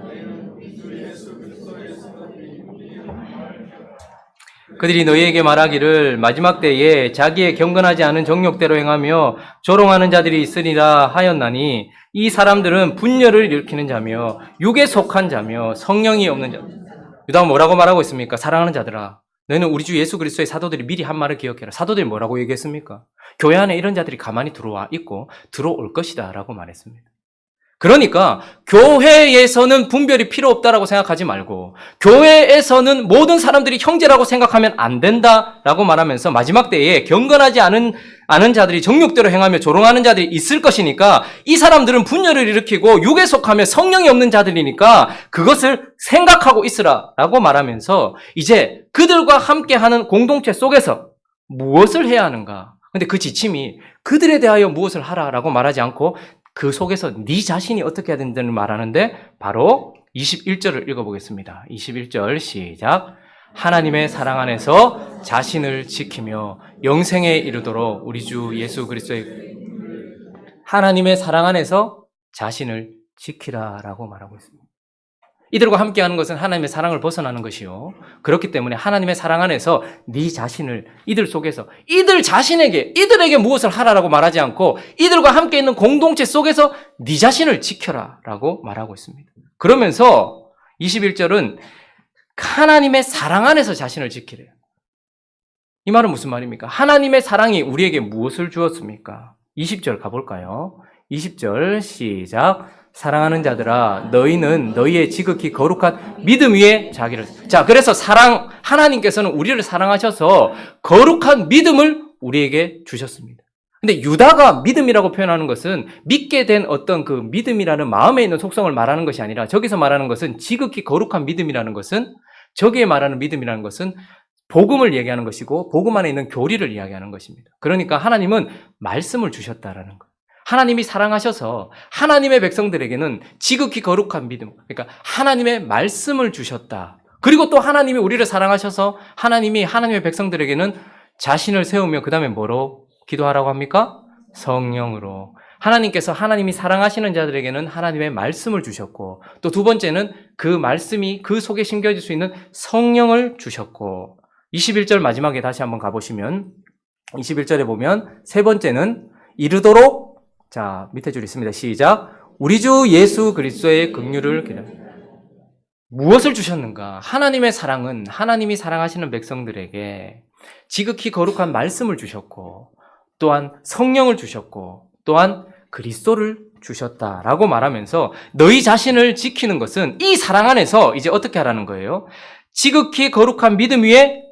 그들이 너희에게 말하기를 마지막 때에 자기의 경건하지 않은 정욕대로 행하며 조롱하는 자들이 있으리라 하였나니 이 사람들은 분열을 일으키는 자며 육에 속한 자며 성령이 없는 자. 유다가 뭐라고 말하고 있습니까? 사랑하는 자들아, 너희는 우리 주 예수 그리스도의 사도들이 미리 한 말을 기억해라. 사도들이 뭐라고 얘기했습니까? 교회 안에 이런 자들이 가만히 들어와 있고 들어올 것이다 라고 말했습니다. 그러니까 교회에서는 분별이 필요 없다라고 생각하지 말고 교회에서는 모든 사람들이 형제라고 생각하면 안 된다라고 말하면서 마지막 때에 경건하지 않은 자들이 정욕대로 행하며 조롱하는 자들이 있을 것이니까 이 사람들은 분열을 일으키고 육에 속하며 성령이 없는 자들이니까 그것을 생각하고 있으라라고 말하면서 이제 그들과 함께하는 공동체 속에서 무엇을 해야 하는가? 근데 그 지침이 그들에 대하여 무엇을 하라라고 말하지 않고 그 속에서 네 자신이 어떻게 해야 된다는 말하는데 바로 21절을 읽어보겠습니다. 21절 시작. 하나님의 사랑 안에서 자신을 지키며 영생에 이르도록 우리 주 예수 그리스도의 하나님의 사랑 안에서 자신을 지키라라고 말하고 있습니다. 이들과 함께하는 것은 하나님의 사랑을 벗어나는 것이요. 그렇기 때문에 하나님의 사랑 안에서 네 자신을 이들 속에서 이들에게 무엇을 하라라고 말하지 않고 이들과 함께 있는 공동체 속에서 네 자신을 지켜라라고 말하고 있습니다. 그러면서 21절은 하나님의 사랑 안에서 자신을 지키래요. 이 말은 무슨 말입니까? 하나님의 사랑이 우리에게 무엇을 주었습니까? 20절 가볼까요? 20절 시작. 사랑하는 자들아 너희는 너희의 지극히 거룩한 믿음 위에 자기를. 자, 그래서 하나님께서는 우리를 사랑하셔서 거룩한 믿음을 우리에게 주셨습니다. 근데 유다가 믿음이라고 표현하는 것은 믿게 된 어떤 그 믿음이라는 마음에 있는 속성을 말하는 것이 아니라, 저기서 말하는 것은 지극히 거룩한 믿음이라는 것은, 저기에 말하는 믿음이라는 것은 복음을 얘기하는 것이고 복음 안에 있는 교리를 이야기하는 것입니다. 그러니까 하나님은 말씀을 주셨다라는 것. 하나님이 사랑하셔서 하나님의 백성들에게는 지극히 거룩한 믿음, 그러니까 하나님의 말씀을 주셨다. 그리고 또 하나님이 우리를 사랑하셔서 하나님이 하나님의 백성들에게는 자신을 세우며 그 다음에 뭐로 기도하라고 합니까? 성령으로. 하나님께서 하나님이 사랑하시는 자들에게는 하나님의 말씀을 주셨고, 또 두 번째는 그 말씀이 그 속에 심겨질 수 있는 성령을 주셨고, 21절 마지막에 다시 한번 가보시면 21절에 보면 세 번째는 이르도록, 자 밑에 줄 있습니다. 시작. 우리 주 예수 그리스도의 긍휼을 기다려. 무엇을 주셨는가? 하나님의 사랑은 하나님이 사랑하시는 백성들에게 지극히 거룩한 말씀을 주셨고, 또한 성령을 주셨고, 또한 그리스도를 주셨다라고 말하면서 너희 자신을 지키는 것은 이 사랑 안에서 이제 어떻게 하라는 거예요? 지극히 거룩한 믿음 위에,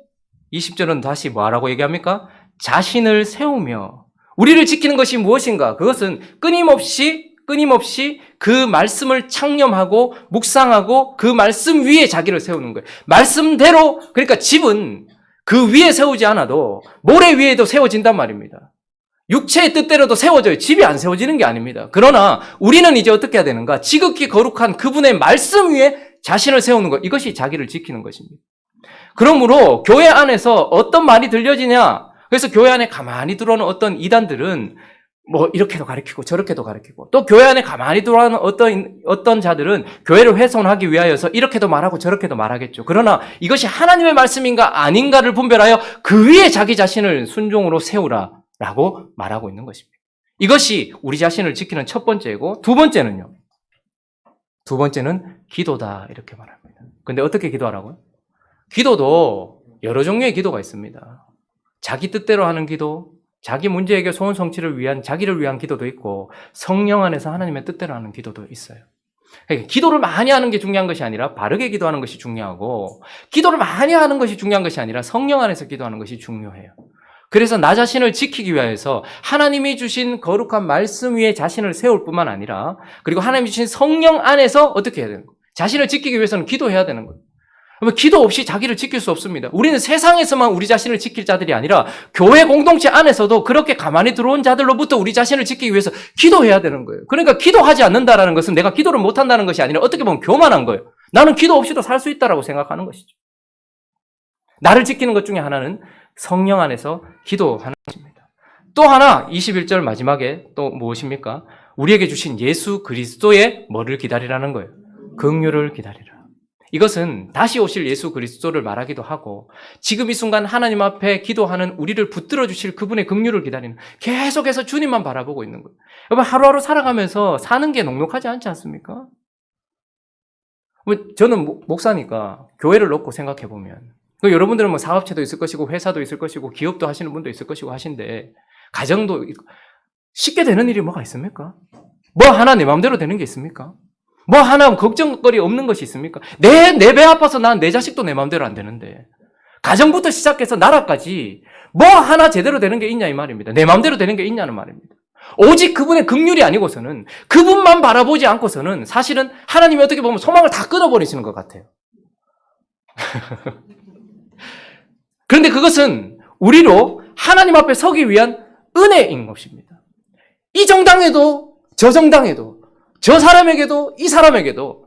20절은 다시 뭐라고 얘기합니까? 자신을 세우며. 우리를 지키는 것이 무엇인가? 그것은 끊임없이 그 말씀을 창념하고 묵상하고 그 말씀 위에 자기를 세우는 거예요. 말씀대로. 그러니까 집은 그 위에 세우지 않아도 모래 위에도 세워진단 말입니다. 육체의 뜻대로도 세워져요. 집이 안 세워지는 게 아닙니다. 그러나 우리는 이제 어떻게 해야 되는가? 지극히 거룩한 그분의 말씀 위에 자신을 세우는 것. 이것이 자기를 지키는 것입니다. 그러므로 교회 안에서 어떤 말이 들려지냐? 그래서 교회 안에 가만히 들어오는 어떤 이단들은 뭐 이렇게도 가르치고 저렇게도 가르치고, 또 교회 안에 가만히 들어오는 어떤 자들은 교회를 훼손하기 위하여서 이렇게도 말하고 저렇게도 말하겠죠. 그러나 이것이 하나님의 말씀인가 아닌가를 분별하여 그 위에 자기 자신을 순종으로 세우라라고 말하고 있는 것입니다. 이것이 우리 자신을 지키는 첫 번째이고, 두 번째는 기도다 이렇게 말합니다. 근데 어떻게 기도하라고요? 기도도 여러 종류의 기도가 있습니다. 자기 뜻대로 하는 기도, 자기 문제 해결 소원 성취를 위한, 자기를 위한 기도도 있고, 성령 안에서 하나님의 뜻대로 하는 기도도 있어요. 그러니까 기도를 많이 하는 게 중요한 것이 아니라 바르게 기도하는 것이 중요하고, 기도를 많이 하는 것이 중요한 것이 아니라 성령 안에서 기도하는 것이 중요해요. 그래서 나 자신을 지키기 위해서 하나님이 주신 거룩한 말씀 위에 자신을 세울 뿐만 아니라, 그리고 하나님이 주신 성령 안에서 어떻게 해야 되는 거예요? 자신을 지키기 위해서는 기도해야 되는 거예요. 기도 없이 자기를 지킬 수 없습니다. 우리는 세상에서만 우리 자신을 지킬 자들이 아니라 교회 공동체 안에서도 그렇게 가만히 들어온 자들로부터 우리 자신을 지키기 위해서 기도해야 되는 거예요. 그러니까 기도하지 않는다라는 것은 내가 기도를 못한다는 것이 아니라 어떻게 보면 교만한 거예요. 나는 기도 없이도 살 수 있다라고 생각하는 것이죠. 나를 지키는 것 중에 하나는 성령 안에서 기도하는 것입니다. 또 하나 21절 마지막에 또 무엇입니까? 우리에게 주신 예수 그리스도의 뭐를 기다리라는 거예요? 긍휼을 기다리라. 이것은 다시 오실 예수 그리스도를 말하기도 하고, 지금 이 순간 하나님 앞에 기도하는 우리를 붙들어 주실 그분의 긍휼을 기다리는, 계속해서 주님만 바라보고 있는 거예요. 여러분, 하루하루 살아가면서 사는 게 녹록하지 않지 않습니까? 저는 목사니까 교회를 놓고 생각해 보면, 여러분들은 뭐 사업체도 있을 것이고 회사도 있을 것이고 기업도 하시는 분도 있을 것이고 하신데, 가정도 쉽게 되는 일이 뭐가 있습니까? 뭐 하나 내 마음대로 되는 게 있습니까? 뭐 하나 걱정거리 없는 것이 있습니까? 내 배 아파서 난 내 자식도 내 마음대로 안 되는데, 가정부터 시작해서 나라까지 뭐 하나 제대로 되는 게 있냐 이 말입니다. 내 마음대로 되는 게 있냐는 말입니다. 오직 그분의 긍휼이 아니고서는, 그분만 바라보지 않고서는 사실은 하나님이 어떻게 보면 소망을 다 끊어버리시는 것 같아요. 그런데 그것은 우리로 하나님 앞에 서기 위한 은혜인 것입니다. 이 정당에도 저 정당에도, 저 사람에게도 이 사람에게도,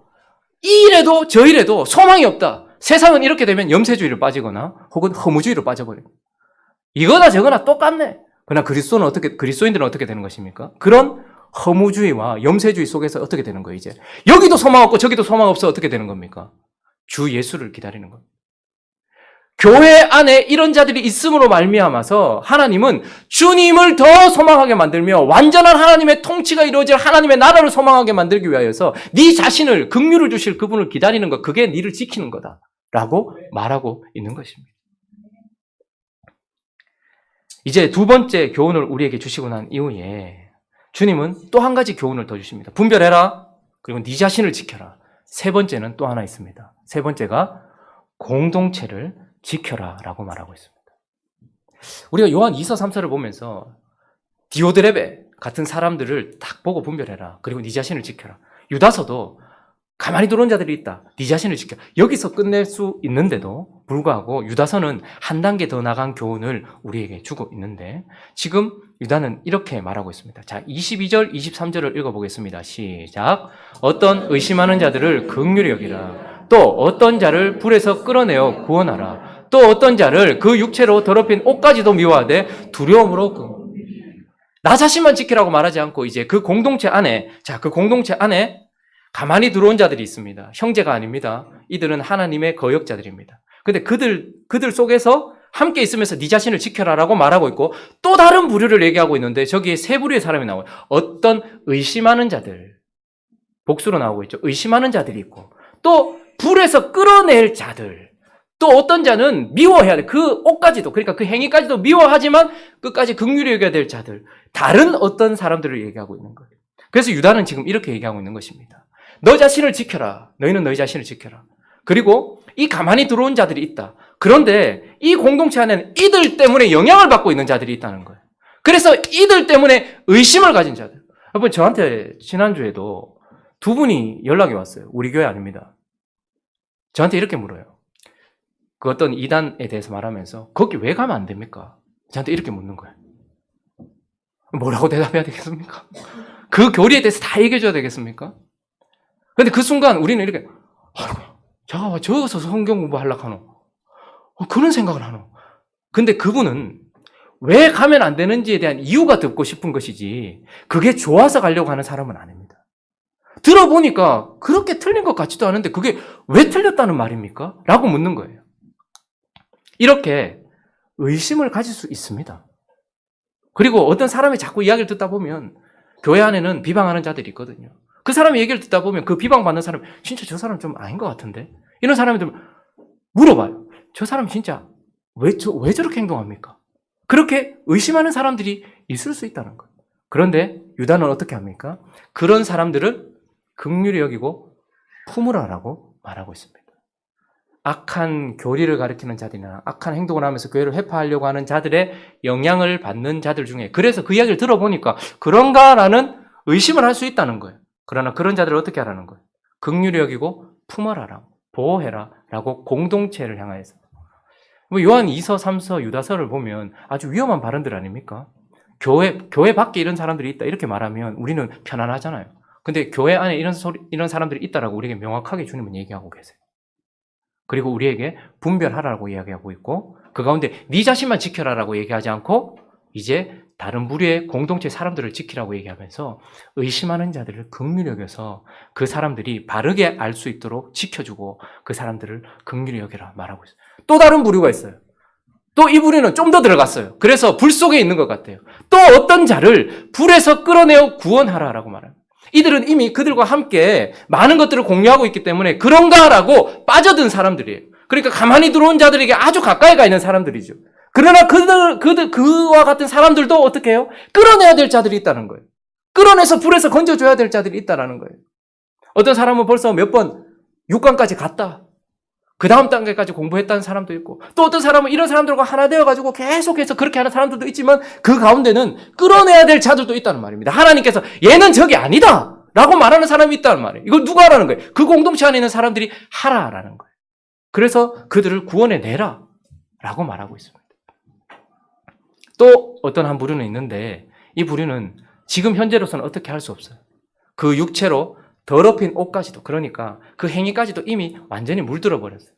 이 일에도 저 일에도 소망이 없다. 세상은 이렇게 되면 염세주의로 빠지거나 혹은 허무주의로 빠져버립니다. 이거나 저거나 똑같네. 그러나 그리스도인들은 어떻게 되는 것입니까? 그런 허무주의와 염세주의 속에서 어떻게 되는 거예요, 이제? 여기도 소망 없고 저기도 소망 없어 어떻게 되는 겁니까? 주 예수를 기다리는 겁니다. 교회 안에 이런 자들이 있음으로 말미암아서 하나님은 주님을 더 소망하게 만들며 완전한 하나님의 통치가 이루어질 하나님의 나라를 소망하게 만들기 위하여서 네 자신을, 긍휼을 주실 그분을 기다리는 것, 그게 네를 지키는 거다. 라고 말하고 있는 것입니다. 이제 두 번째 교훈을 우리에게 주시고 난 이후에 주님은 또 한 가지 교훈을 더 주십니다. 분별해라. 그리고 네 자신을 지켜라. 세 번째는 또 하나 있습니다. 세 번째가 공동체를 지켜라 라고 말하고 있습니다. 우리가 요한 2서 3서를 보면서 디오드레베 같은 사람들을 딱 보고 분별해라. 그리고 네 자신을 지켜라. 유다서도 가만히 들어온 자들이 있다. 네 자신을 지켜. 여기서 끝낼 수 있는데도 불구하고 유다서는 한 단계 더 나간 교훈을 우리에게 주고 있는데 지금 유다는 이렇게 말하고 있습니다. 자, 22절, 23절을 읽어보겠습니다. 시작. 어떤 의심하는 자들을 긍휼히 여기라. 또 어떤 자를 불에서 끌어내어 구원하라. 또 어떤 자를 그 육체로 더럽힌 옷까지도 미워하되 두려움으로 나 자신만 지키라고 말하지 않고 이제 그 공동체 안에 가만히 들어온 자들이 있습니다. 형제가 아닙니다. 이들은 하나님의 거역자들입니다. 근데 그들 속에서 함께 있으면서 네 자신을 지켜라라고 말하고 있고 또 다른 부류를 얘기하고 있는데 저기에 세 부류의 사람이 나와요. 어떤 의심하는 자들, 복수로 나오고 있죠. 의심하는 자들이 있고 또 불에서 끌어낼 자들, 또 어떤 자는 미워해야 돼. 그 옷까지도, 그러니까 그 행위까지도 미워하지만 끝까지 긍휼히 여겨야 될 자들, 다른 어떤 사람들을 얘기하고 있는 거예요. 그래서 유다는 지금 이렇게 얘기하고 있는 것입니다. 너 자신을 지켜라. 너희는 너희 자신을 지켜라. 그리고 이 가만히 들어온 자들이 있다. 그런데 이 공동체 안에는 이들 때문에 영향을 받고 있는 자들이 있다는 거예요. 그래서 이들 때문에 의심을 가진 자들. 여러분, 저한테 지난주에도 두 분이 연락이 왔어요. 우리 교회 아닙니다. 저한테 이렇게 물어요. 그 어떤 이단에 대해서 말하면서 거기 왜 가면 안 됩니까? 저한테 이렇게 묻는 거예요. 뭐라고 대답해야 되겠습니까? 그 교리에 대해서 다 얘기해 줘야 되겠습니까? 근데 그 순간 우리는 이렇게, 아이고, 저기서 성경 공부하려고 하노? 그런 생각을 하노? 근데 그분은 왜 가면 안 되는지에 대한 이유가 듣고 싶은 것이지, 그게 좋아서 가려고 하는 사람은 아닙니다. 들어보니까 그렇게 틀린 것 같지도 않은데 그게 왜 틀렸다는 말입니까? 라고 묻는 거예요. 이렇게 의심을 가질 수 있습니다. 그리고 어떤 사람이 자꾸 이야기를 듣다 보면 교회 안에는 비방하는 자들이 있거든요. 그 사람의 얘기를 듣다 보면 그 비방받는 사람, 진짜 저 사람 좀 아닌 것 같은데? 이런 사람이 들면 물어봐요. 저 사람 진짜 왜 저렇게 행동합니까? 그렇게 의심하는 사람들이 있을 수 있다는 거예요. 그런데 유다는 어떻게 합니까? 그런 사람들을 긍휼히 여기고 품으라라고 말하고 있습니다. 악한 교리를 가리키는 자들이나 악한 행동을 하면서 교회를 회파하려고 하는 자들의 영향을 받는 자들 중에, 그래서 그 이야기를 들어보니까 그런가라는 의심을 할 수 있다는 거예요. 그러나 그런 자들을 어떻게 하라는 거예요? 긍휼히 여기고 품어라, 보호해라 라고 공동체를 향하여서. 요한 2서, 3서, 유다서를 보면 아주 위험한 발언들 아닙니까? 교회 밖에 이런 사람들이 있다 이렇게 말하면 우리는 편안하잖아요. 근데 교회 안에 이런 사람들이 있다라고 우리에게 명확하게 주님은 얘기하고 계세요. 그리고 우리에게 분별하라고 이야기하고 있고, 그 가운데 네 자신만 지켜라라고 얘기하지 않고 이제 다른 부류의 공동체 사람들을 지키라고 얘기하면서 의심하는 자들을 긍휼히 여겨서 그 사람들이 바르게 알 수 있도록 지켜주고 그 사람들을 긍휼히 여겨라 말하고 있어요. 또 다른 부류가 있어요. 또 이 부류는 좀 더 들어갔어요. 그래서 불 속에 있는 것 같아요. 또 어떤 자를 불에서 끌어내어 구원하라라고 말해요. 이들은 이미 그들과 함께 많은 것들을 공유하고 있기 때문에 그런가라고 빠져든 사람들이에요. 그러니까 가만히 들어온 자들에게 아주 가까이 가 있는 사람들이죠. 그러나 그와 같은 사람들도 어떻게 해요? 끌어내야 될 자들이 있다는 거예요. 끌어내서 불에서 건져줘야 될 자들이 있다는 거예요. 어떤 사람은 벌써 몇 번 6강까지 갔다. 그 다음 단계까지 공부했다는 사람도 있고, 또 어떤 사람은 이런 사람들과 하나 되어가지고 계속해서 그렇게 하는 사람들도 있지만 그 가운데는 끌어내야 될 자들도 있다는 말입니다. 하나님께서 얘는 저기 아니다 라고 말하는 사람이 있다는 말이에요. 이걸 누가 하라는 거예요? 그 공동체 안에 있는 사람들이 하라라는 거예요. 그래서 그들을 구원해내라 라고 말하고 있습니다. 또 어떤 한 부류는 있는데 이 부류는 지금 현재로서는 어떻게 할 수 없어요. 그 육체로 더럽힌 옷까지도, 그러니까 그 행위까지도 이미 완전히 물들어 버렸어요.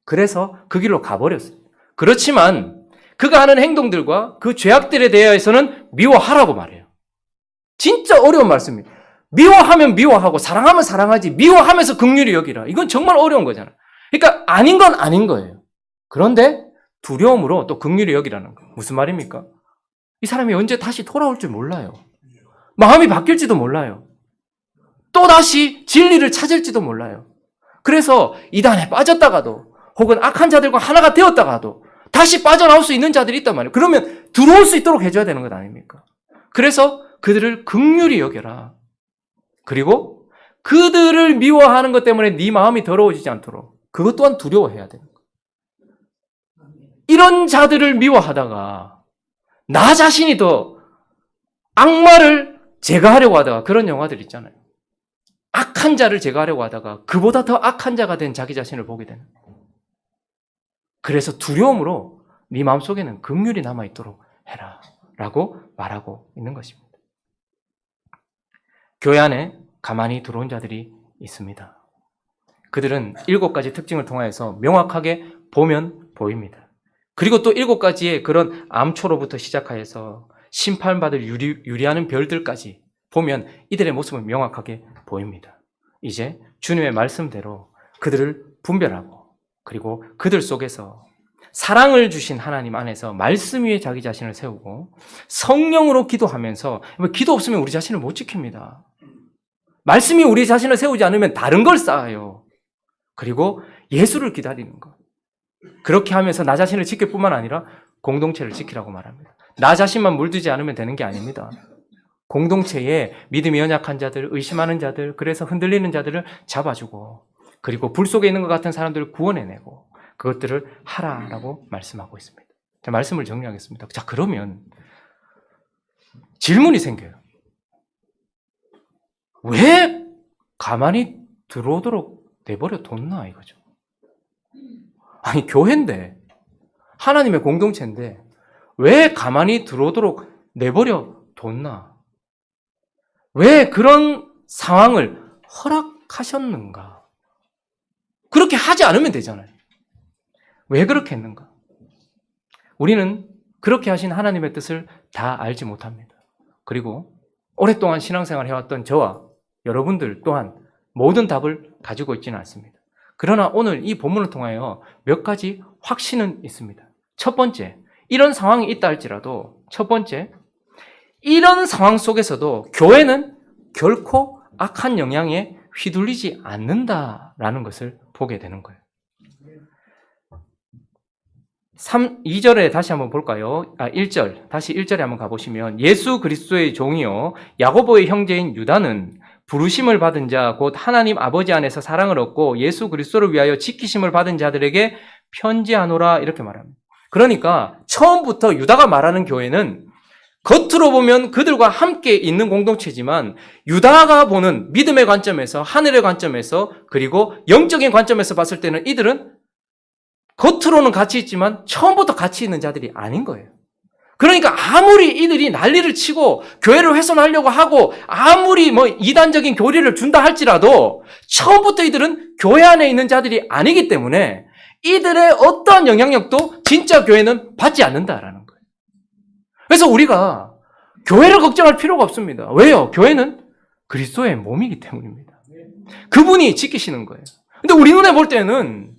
그래서 그 길로 가버렸어요. 그렇지만 그가 하는 행동들과 그 죄악들에 대해서는 미워하라고 말해요. 진짜 어려운 말씀입니다. 미워하면 미워하고 사랑하면 사랑하지, 미워하면서 긍휼히 여기라. 이건 정말 어려운 거잖아요. 그러니까 아닌 건 아닌 거예요. 그런데 두려움으로 또 긍휼히 여기라는 거예요. 무슨 말입니까? 이 사람이 언제 다시 돌아올 줄 몰라요. 마음이 바뀔지도 몰라요. 또다시 진리를 찾을지도 몰라요. 그래서 이단에 빠졌다가도 혹은 악한 자들과 하나가 되었다가도 다시 빠져나올 수 있는 자들이 있단 말이에요. 그러면 들어올 수 있도록 해줘야 되는 것 아닙니까? 그래서 그들을 긍휼히 여겨라. 그리고 그들을 미워하는 것 때문에 네 마음이 더러워지지 않도록 그것 또한 두려워해야 되는 거예요. 이런 자들을 미워하다가 나 자신이 더 악마를 제거하려고 하다가 그런 영화들 있잖아요. 악한 자를 제거하려고 하다가 그보다 더 악한 자가 된 자기 자신을 보게 되는 거예요. 그래서 두려움으로 네 마음속에는 긍휼이 남아있도록 해라 라고 말하고 있는 것입니다. 교회 안에 가만히 들어온 자들이 있습니다. 그들은 7가지 특징을 통하여서 명확하게 보면 보입니다. 그리고 또 7가지의 그런 암초로부터 시작하여서 심판받을 유리하는 별들까지 보면 이들의 모습은 명확하게 보입니다. 이제 주님의 말씀대로 그들을 분별하고 그리고 그들 속에서 사랑을 주신 하나님 안에서 말씀 위에 자기 자신을 세우고 성령으로 기도하면서 기도 없으면 우리 자신을 못 지킵니다. 말씀이 우리 자신을 세우지 않으면 다른 걸 쌓아요. 그리고 예수를 기다리는 것. 그렇게 하면서 나 자신을 지킬 뿐만 아니라 공동체를 지키라고 말합니다. 나 자신만 물들지 않으면 되는 게 아닙니다. 공동체에 믿음이 연약한 자들, 의심하는 자들, 그래서 흔들리는 자들을 잡아주고 그리고 불 속에 있는 것 같은 사람들을 구원해내고 그것들을 하라라고 말씀하고 있습니다. 자, 말씀을 정리하겠습니다. 자, 그러면 질문이 생겨요. 왜 가만히 들어오도록 내버려 뒀나 이거죠. 아니 교회인데 하나님의 공동체인데 왜 가만히 들어오도록 내버려 뒀나? 왜 그런 상황을 허락하셨는가? 그렇게 하지 않으면 되잖아요. 왜 그렇게 했는가? 우리는 그렇게 하신 하나님의 뜻을 다 알지 못합니다. 그리고 오랫동안 신앙생활을 해왔던 저와 여러분들 또한 모든 답을 가지고 있지는 않습니다. 그러나 오늘 이 본문을 통하여 몇 가지 확신은 있습니다. 첫 번째, 이런 상황이 있다 할지라도 첫 번째, 이런 상황 속에서도 교회는 결코 악한 영향에 휘둘리지 않는다라는 것을 보게 되는 거예요. 2절에 다시 한번 볼까요? 1절. 다시 1절에 한번 가보시면 예수 그리스도의 종이요 야고보의 형제인 유다는 부르심을 받은 자 곧 하나님 아버지 안에서 사랑을 얻고 예수 그리스도를 위하여 지키심을 받은 자들에게 편지하노라 이렇게 말합니다. 그러니까 처음부터 유다가 말하는 교회는 겉으로 보면 그들과 함께 있는 공동체지만 유다가 보는 믿음의 관점에서 하늘의 관점에서 그리고 영적인 관점에서 봤을 때는 이들은 겉으로는 같이 있지만 처음부터 같이 있는 자들이 아닌 거예요. 그러니까 아무리 이들이 난리를 치고 교회를 훼손하려고 하고 아무리 이단적인 교리를 준다 할지라도 처음부터 이들은 교회 안에 있는 자들이 아니기 때문에 이들의 어떠한 영향력도 진짜 교회는 받지 않는다라는 거예요. 그래서 우리가 교회를 걱정할 필요가 없습니다. 왜요? 교회는 그리스도의 몸이기 때문입니다. 그분이 지키시는 거예요. 근데 우리 눈에 볼 때는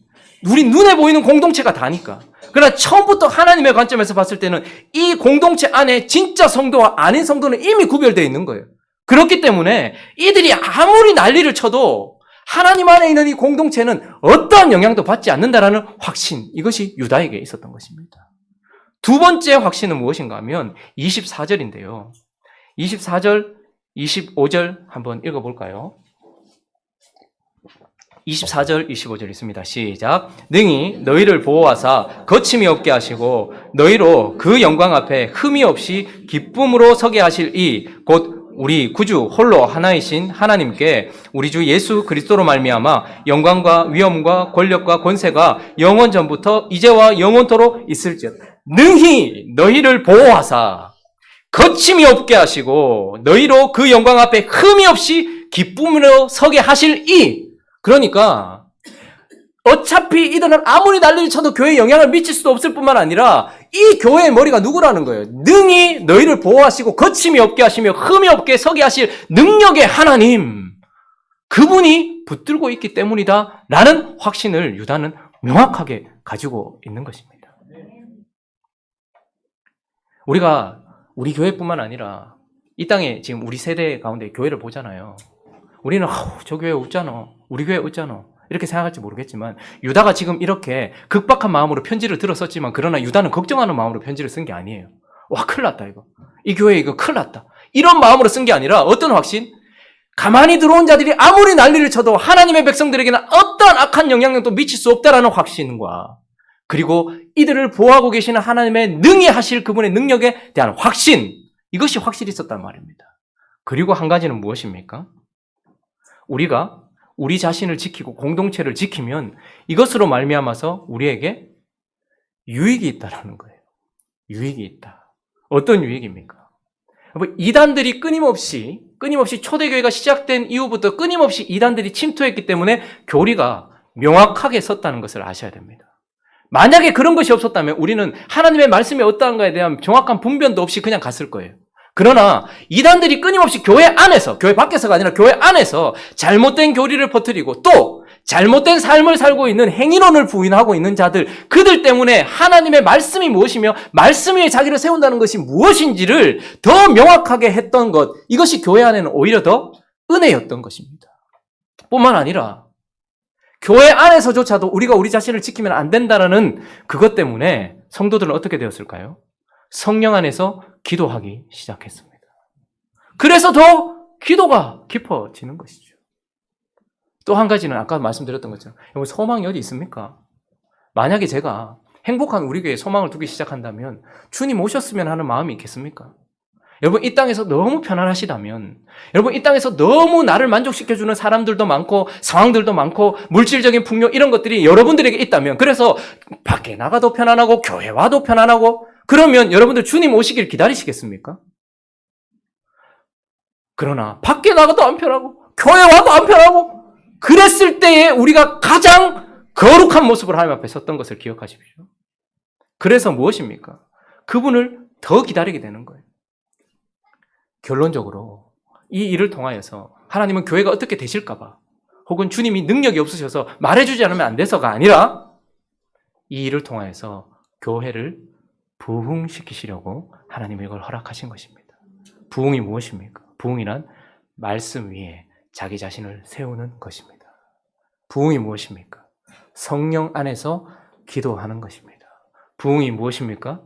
우리 눈에 보이는 공동체가 다니까. 그러나 처음부터 하나님의 관점에서 봤을 때는 이 공동체 안에 진짜 성도와 아닌 성도는 이미 구별되어 있는 거예요. 그렇기 때문에 이들이 아무리 난리를 쳐도 하나님 안에 있는 이 공동체는 어떠한 영향도 받지 않는다라는 확신, 이것이 유다에게 있었던 것입니다. 두 번째 확신은 무엇인가 하면 24절인데요. 24절, 25절 한번 읽어볼까요? 24절, 25절 있습니다. 시작. 능히 너희를 보호하사 거침이 없게 하시고 너희로 그 영광 앞에 흠이 없이 기쁨으로 서게 하실 이 곧 우리 구주 홀로 하나이신 하나님께 우리 주 예수 그리스도로 말미암아 영광과 위엄과 권력과 권세가 영원 전부터 이제와 영원토록 있을지어다. 능히 너희를 보호하사 거침이 없게 하시고 너희로 그 영광 앞에 흠이 없이 기쁨으로 서게 하실 이. 그러니까 어차피 이들은 아무리 난리를 쳐도 교회에 영향을 미칠 수도 없을 뿐만 아니라 이 교회의 머리가 누구라는 거예요. 능히 너희를 보호하시고 거침이 없게 하시며 흠이 없게 서게 하실 능력의 하나님, 그분이 붙들고 있기 때문이다 라는 확신을 유다는 명확하게 가지고 있는 것입니다. 우리가 우리 교회뿐만 아니라 이 땅에 지금 우리 세대 가운데 교회를 보잖아요. 우리는 저 교회 없잖아, 우리 교회 없잖아 이렇게 생각할지 모르겠지만 유다가 지금 이렇게 급박한 마음으로 편지를 들었었지만 그러나 유다는 걱정하는 마음으로 편지를 쓴 게 아니에요. 와, 큰일 났다 이거. 이 교회 이거 큰일 났다. 이런 마음으로 쓴 게 아니라 어떤 확신? 가만히 들어온 자들이 아무리 난리를 쳐도 하나님의 백성들에게는 어떤 악한 영향력도 미칠 수 없다라는 확신과 그리고 이들을 보호하고 계시는 하나님의 능히 하실 그분의 능력에 대한 확신, 이것이 확실히 있었단 말입니다. 그리고 한 가지는 무엇입니까? 우리가 우리 자신을 지키고 공동체를 지키면 이것으로 말미암아서 우리에게 유익이 있다라는 거예요. 유익이 있다. 어떤 유익입니까? 이단들이 끊임없이 초대교회가 시작된 이후부터 끊임없이 이단들이 침투했기 때문에 교리가 명확하게 섰다는 것을 아셔야 됩니다. 만약에 그런 것이 없었다면 우리는 하나님의 말씀이 어떠한가에 대한 정확한 분별도 없이 그냥 갔을 거예요. 그러나 이단들이 끊임없이 교회 안에서, 교회 밖에서가 아니라 교회 안에서 잘못된 교리를 퍼뜨리고 또 잘못된 삶을 살고 있는 행위론을 부인하고 있는 자들, 그들 때문에 하나님의 말씀이 무엇이며 말씀 위에 자기를 세운다는 것이 무엇인지를 더 명확하게 했던 것, 이것이 교회 안에는 오히려 더 은혜였던 것입니다. 뿐만 아니라 교회 안에서조차도 우리가 우리 자신을 지키면 안 된다는 그것 때문에 성도들은 어떻게 되었을까요? 성령 안에서 기도하기 시작했습니다. 그래서 더 기도가 깊어지는 것이죠. 또 한 가지는 아까 말씀드렸던 것처럼 여러분, 소망이 어디 있습니까? 만약에 제가 행복한 우리 교회에 소망을 두기 시작한다면 주님 오셨으면 하는 마음이 있겠습니까? 여러분, 이 땅에서 너무 편안하시다면, 여러분, 이 땅에서 너무 나를 만족시켜주는 사람들도 많고 상황들도 많고 물질적인 풍요 이런 것들이 여러분들에게 있다면, 그래서 밖에 나가도 편안하고 교회 와도 편안하고, 그러면 여러분들 주님 오시길 기다리시겠습니까? 그러나 밖에 나가도 안 편하고 교회 와도 안 편하고 그랬을 때에 우리가 가장 거룩한 모습으로 하나님 앞에 섰던 것을 기억하십시오. 그래서 무엇입니까? 그분을 더 기다리게 되는 거예요. 결론적으로 이 일을 통하여서 하나님은 교회가 어떻게 되실까 봐, 혹은 주님이 능력이 없으셔서 말해주지 않으면 안 돼서가 아니라 이 일을 통하여서 교회를 부흥시키시려고 하나님이 이걸 허락하신 것입니다. 부흥이 무엇입니까? 부흥이란 말씀 위에 자기 자신을 세우는 것입니다. 부흥이 무엇입니까? 성령 안에서 기도하는 것입니다. 부흥이 무엇입니까?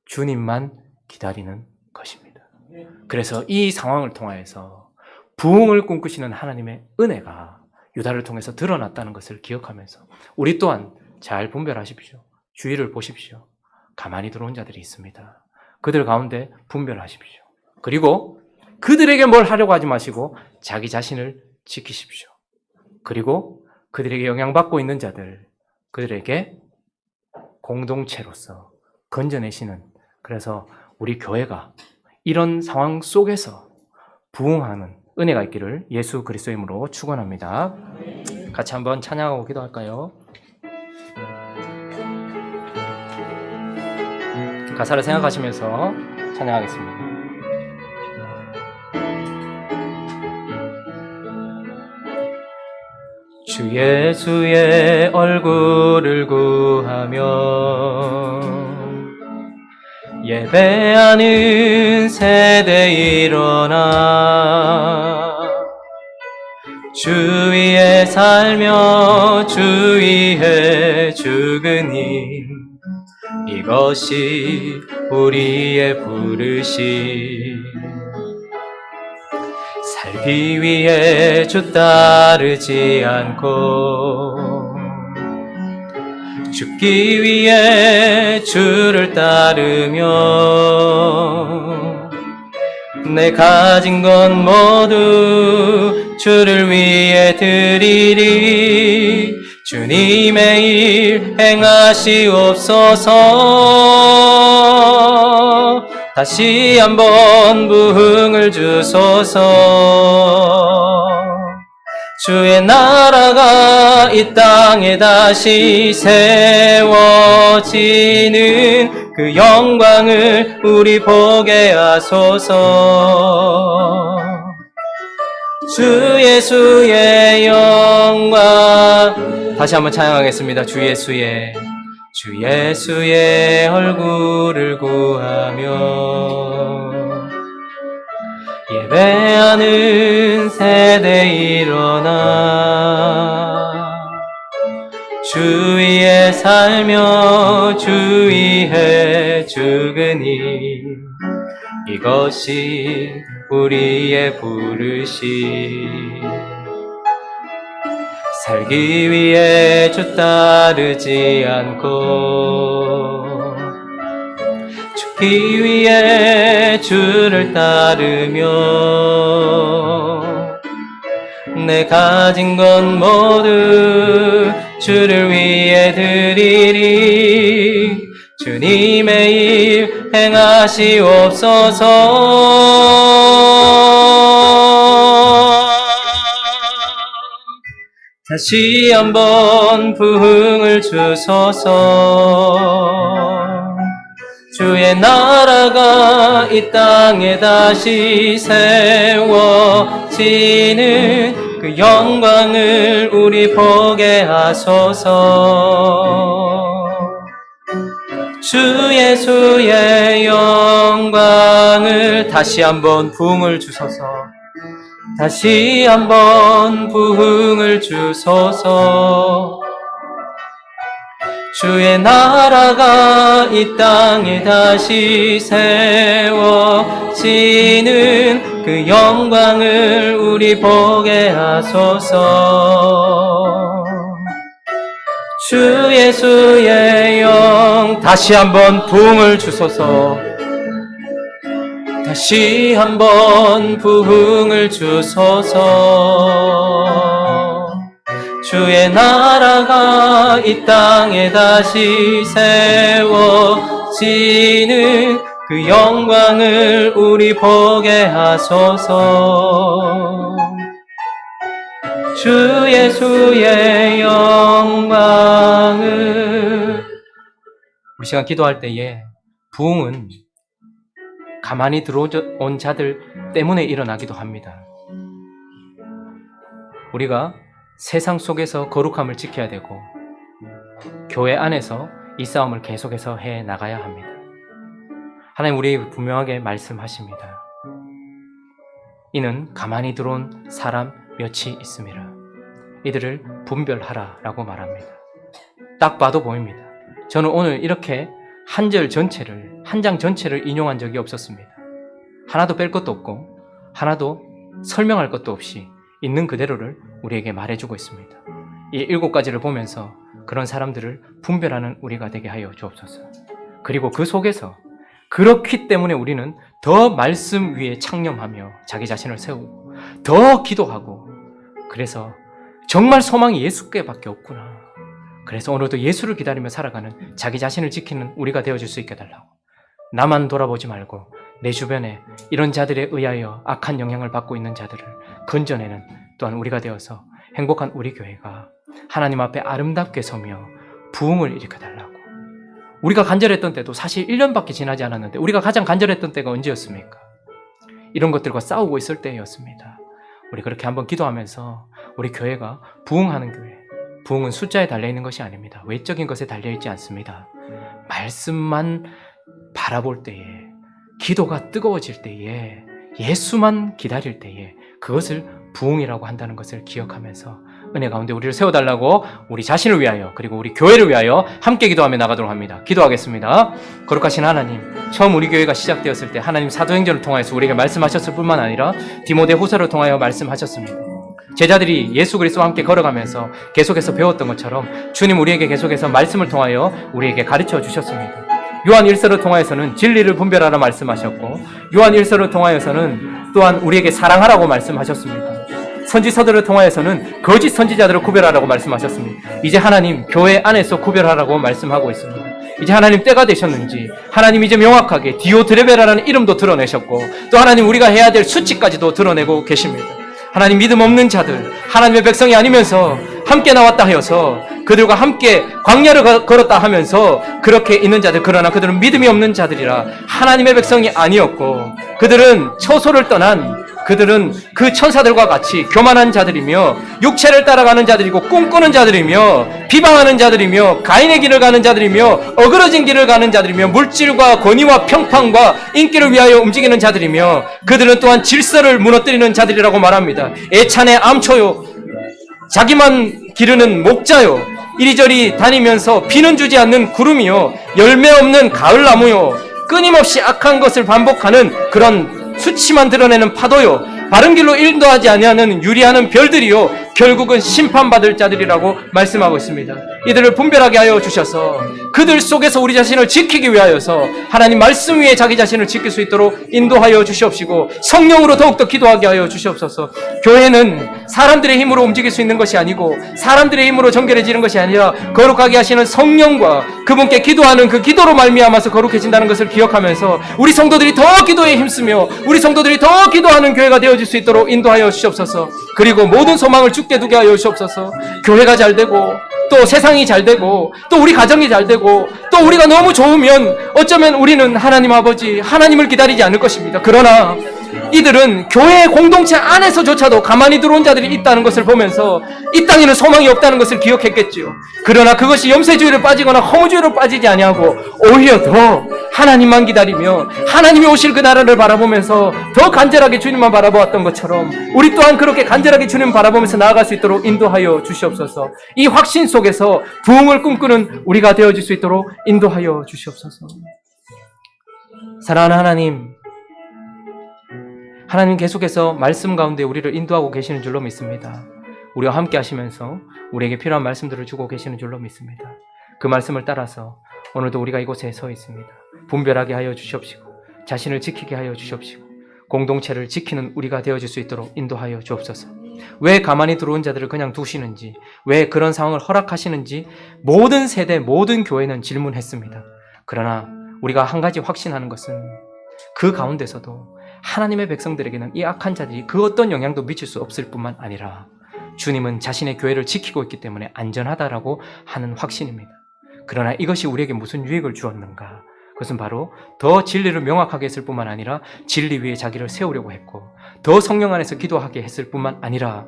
주님만 기다리는 것입니다. 그래서 이 상황을 통하여서 부흥을 꿈꾸시는 하나님의 은혜가 유다를 통해서 드러났다는 것을 기억하면서 우리 또한 잘 분별하십시오. 주위를 보십시오. 가만히 들어온 자들이 있습니다. 그들 가운데 분별하십시오. 그리고 그들에게 뭘 하려고 하지 마시고 자기 자신을 지키십시오. 그리고 그들에게 영향받고 있는 자들, 그들에게 공동체로서 건져내시는, 그래서 우리 교회가 이런 상황 속에서 부흥하는 은혜가 있기를 예수 그리스도의 이름으로 축원합니다. 같이 한번 찬양하고 기도할까요? 가사를 생각하시면서 찬양하겠습니다. 주 예수의 얼굴을 구하며 예배하는 세대 일어나 주 위에 살며 주 위에 죽으니 이것이 우리의 부르심. 살기 위해 주 따르지 않고 죽기 위해 주를 따르며 내 가진 건 모두 주를 위해 드리리. 주님의 일 행하시옵소서. 다시 한번 부흥을 주소서. 주의 나라가 이 땅에 다시 세워지는 그 영광을 우리 보게 하소서. 주 예수의 영광. 다시 한번 찬양하겠습니다. 주 예수의 얼굴을 구하며 예배하는 세대 일어나 주 위에 살며 주 위에 죽으니 이것이 우리의 부르심. 살기 위해 주 따르지 않고 죽기 위해 주를 따르며 내 가진 건 모두 주를 위해 드리리. 주님의 일 행하시옵소서. 다시 한번 부흥을 주소서. 주의 나라가 이 땅에 다시 세워지는 그 영광을 우리 보게 하소서. 주 예수의 영광을 다시 한번 부흥을 주소서. 다시 한번 부흥을 주소서. 주의 나라가 이 땅에 다시 세워지는 그 영광을 우리 보게 하소서. 주 예수의 영 다시 한번 부흥을 주소서. 다시 한번 부흥을 주소서. 주의 나라가 이 땅에 다시 세워지는 그 영광을 우리 보게 하소서. 주 예수의 영광을. 우리 시간 기도할 때에 부흥은 가만히 들어온 자들 때문에 일어나기도 합니다. 우리가 세상 속에서 거룩함을 지켜야 되고 교회 안에서 이 싸움을 계속해서 해 나가야 합니다. 하나님 우리에게 분명하게 말씀하십니다. 이는 가만히 들어온 사람 몇이 있습니다. 이들을 분별하라 라고 말합니다. 딱 봐도 보입니다. 저는 오늘 이렇게 한 절 전체를, 한 장 전체를 인용한 적이 없었습니다. 하나도 뺄 것도 없고 하나도 설명할 것도 없이 있는 그대로를 우리에게 말해주고 있습니다. 이 7가지를 보면서 그런 사람들을 분별하는 우리가 되게 하여 주옵소서. 그리고 그 속에서 그렇기 때문에 우리는 더 말씀 위에 창념하며 자기 자신을 세우고 더 기도하고, 그래서 정말 소망이 예수께밖에 없구나. 그래서 오늘도 예수를 기다리며 살아가는 자기 자신을 지키는 우리가 되어줄 수 있게 달라고. 나만 돌아보지 말고 내 주변에 이런 자들에 의하여 악한 영향을 받고 있는 자들을 건져내는 또한 우리가 되어서 행복한 우리 교회가 하나님 앞에 아름답게 서며 부흥을 일으켜달라고. 우리가 간절했던 때도 사실 1년밖에 지나지 않았는데 우리가 가장 간절했던 때가 언제였습니까? 이런 것들과 싸우고 있을 때였습니다. 우리 그렇게 한번 기도하면서 우리 교회가 부흥하는 교회, 부흥은 숫자에 달려있는 것이 아닙니다. 외적인 것에 달려있지 않습니다. 말씀만 바라볼 때에, 기도가 뜨거워질 때에, 예수만 기다릴 때에 그것을 부흥이라고 한다는 것을 기억하면서 은혜 가운데 우리를 세워달라고 우리 자신을 위하여 그리고 우리 교회를 위하여 함께 기도하며 나가도록 합니다. 기도하겠습니다. 거룩하신 하나님, 처음 우리 교회가 시작되었을 때 하나님 사도행전을 통하여서 우리에게 말씀하셨을 뿐만 아니라 디모데후서를 통하여 말씀하셨습니다. 제자들이 예수 그리스도와 함께 걸어가면서 계속해서 배웠던 것처럼 주님 우리에게 계속해서 말씀을 통하여 우리에게 가르쳐 주셨습니다. 요한 1서를 통하여서는 진리를 분별하라 말씀하셨고, 요한 1서를 통하여서는 또한 우리에게 사랑하라고 말씀하셨습니다. 선지서들을 통하여서는 거짓 선지자들을 구별하라고 말씀하셨습니다. 이제 하나님 교회 안에서 구별하라고 말씀하고 있습니다. 이제 하나님 때가 되셨는지 하나님 이제 명확하게 디오드레베라라는 이름도 드러내셨고, 또 하나님 우리가 해야 될 수치까지도 드러내고 계십니다. 하나님 믿음 없는 자들, 하나님의 백성이 아니면서 함께 나왔다 하여서 그들과 함께 광야를 걸었다 하면서 그렇게 있는 자들, 그러나 그들은 믿음이 없는 자들이라 하나님의 백성이 아니었고, 그들은 처소를 떠난, 그들은 그 천사들과 같이 교만한 자들이며 육체를 따라가는 자들이고 꿈꾸는 자들이며 비방하는 자들이며 가인의 길을 가는 자들이며 어그러진 길을 가는 자들이며 물질과 권위와 평판과 인기를 위하여 움직이는 자들이며, 그들은 또한 질서를 무너뜨리는 자들이라고 말합니다. 애찬의 암초요, 자기만 기르는 목자요, 이리저리 다니면서 비는 주지 않는 구름이요, 열매 없는 가을나무요, 끊임없이 악한 것을 반복하는 그런 수치만 드러내는 파도요, 바른 길로 인도하지 아니하는 유리하는 별들이요, 결국은 심판받을 자들이라고 말씀하고 있습니다. 이들을 분별하게 하여 주셔서 그들 속에서 우리 자신을 지키기 위하여서 하나님 말씀 위에 자기 자신을 지킬 수 있도록 인도하여 주시옵시고, 성령으로 더욱더 기도하게 하여 주시옵소서. 교회는 사람들의 힘으로 움직일 수 있는 것이 아니고 사람들의 힘으로 정결해지는 것이 아니라 거룩하게 하시는 성령과 그분께 기도하는 그 기도로 말미암아서 거룩해진다는 것을 기억하면서 우리 성도들이 더 기도에 힘쓰며 우리 성도들이 더 기도하는 교회가 되어질 수 있도록 인도하여 주시옵소서. 그리고 모든 소망을 주께 두게 하여 주시옵소서. 교회가 잘 되고 또 세상이 잘 되고 또 우리 가정이 잘 되고 또 우리가 너무 좋으면 어쩌면 우리는 하나님 아버지, 하나님을 기다리지 않을 것입니다. 그러나 이들은 교회 공동체 안에서조차도 가만히 들어온 자들이 있다는 것을 보면서 이 땅에는 소망이 없다는 것을 기억했겠지요. 그러나 그것이 염세주의로 빠지거나 허무주의로 빠지지 아니하고 오히려 더 하나님만 기다리며 하나님이 오실 그 나라를 바라보면서 더 간절하게 주님만 바라보았던 것처럼 우리 또한 그렇게 간절하게 주님 바라보면서 나아갈 수 있도록 인도하여 주시옵소서. 이 확신 속에서 부흥을 꿈꾸는 우리가 되어질 수 있도록 인도하여 주시옵소서. 사랑하는 하나님 계속해서 말씀 가운데 우리를 인도하고 계시는 줄로 믿습니다. 우리와 함께 하시면서 우리에게 필요한 말씀들을 주고 계시는 줄로 믿습니다. 그 말씀을 따라서 오늘도 우리가 이곳에 서 있습니다. 분별하게 하여 주시옵시고 자신을 지키게 하여 주시옵시고 공동체를 지키는 우리가 되어질 수 있도록 인도하여 주옵소서. 왜 가만히 들어온 자들을 그냥 두시는지, 왜 그런 상황을 허락하시는지 모든 세대, 모든 교회는 질문했습니다. 그러나 우리가 한 가지 확신하는 것은 그 가운데서도 하나님의 백성들에게는 이 악한 자들이 그 어떤 영향도 미칠 수 없을 뿐만 아니라 주님은 자신의 교회를 지키고 있기 때문에 안전하다라고 하는 확신입니다. 그러나 이것이 우리에게 무슨 유익을 주었는가? 그것은 바로 더 진리를 명확하게 했을 뿐만 아니라 진리 위에 자기를 세우려고 했고 더 성령 안에서 기도하게 했을 뿐만 아니라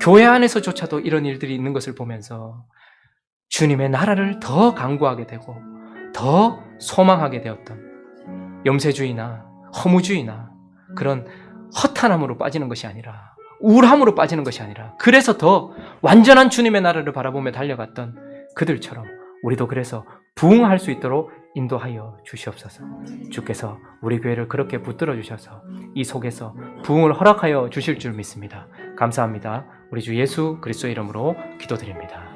교회 안에서조차도 이런 일들이 있는 것을 보면서 주님의 나라를 더 강구하게 되고 더 소망하게 되었던 염세주의나 허무주의나 그런 허탄함으로 빠지는 것이 아니라 우울함으로 빠지는 것이 아니라 그래서 더 완전한 주님의 나라를 바라보며 달려갔던 그들처럼 우리도 그래서 부흥할 수 있도록 인도하여 주시옵소서. 주께서 우리 교회를 그렇게 붙들어 주셔서 이 속에서 부흥을 허락하여 주실 줄 믿습니다. 감사합니다. 우리 주 예수 그리스도의 이름으로 기도드립니다.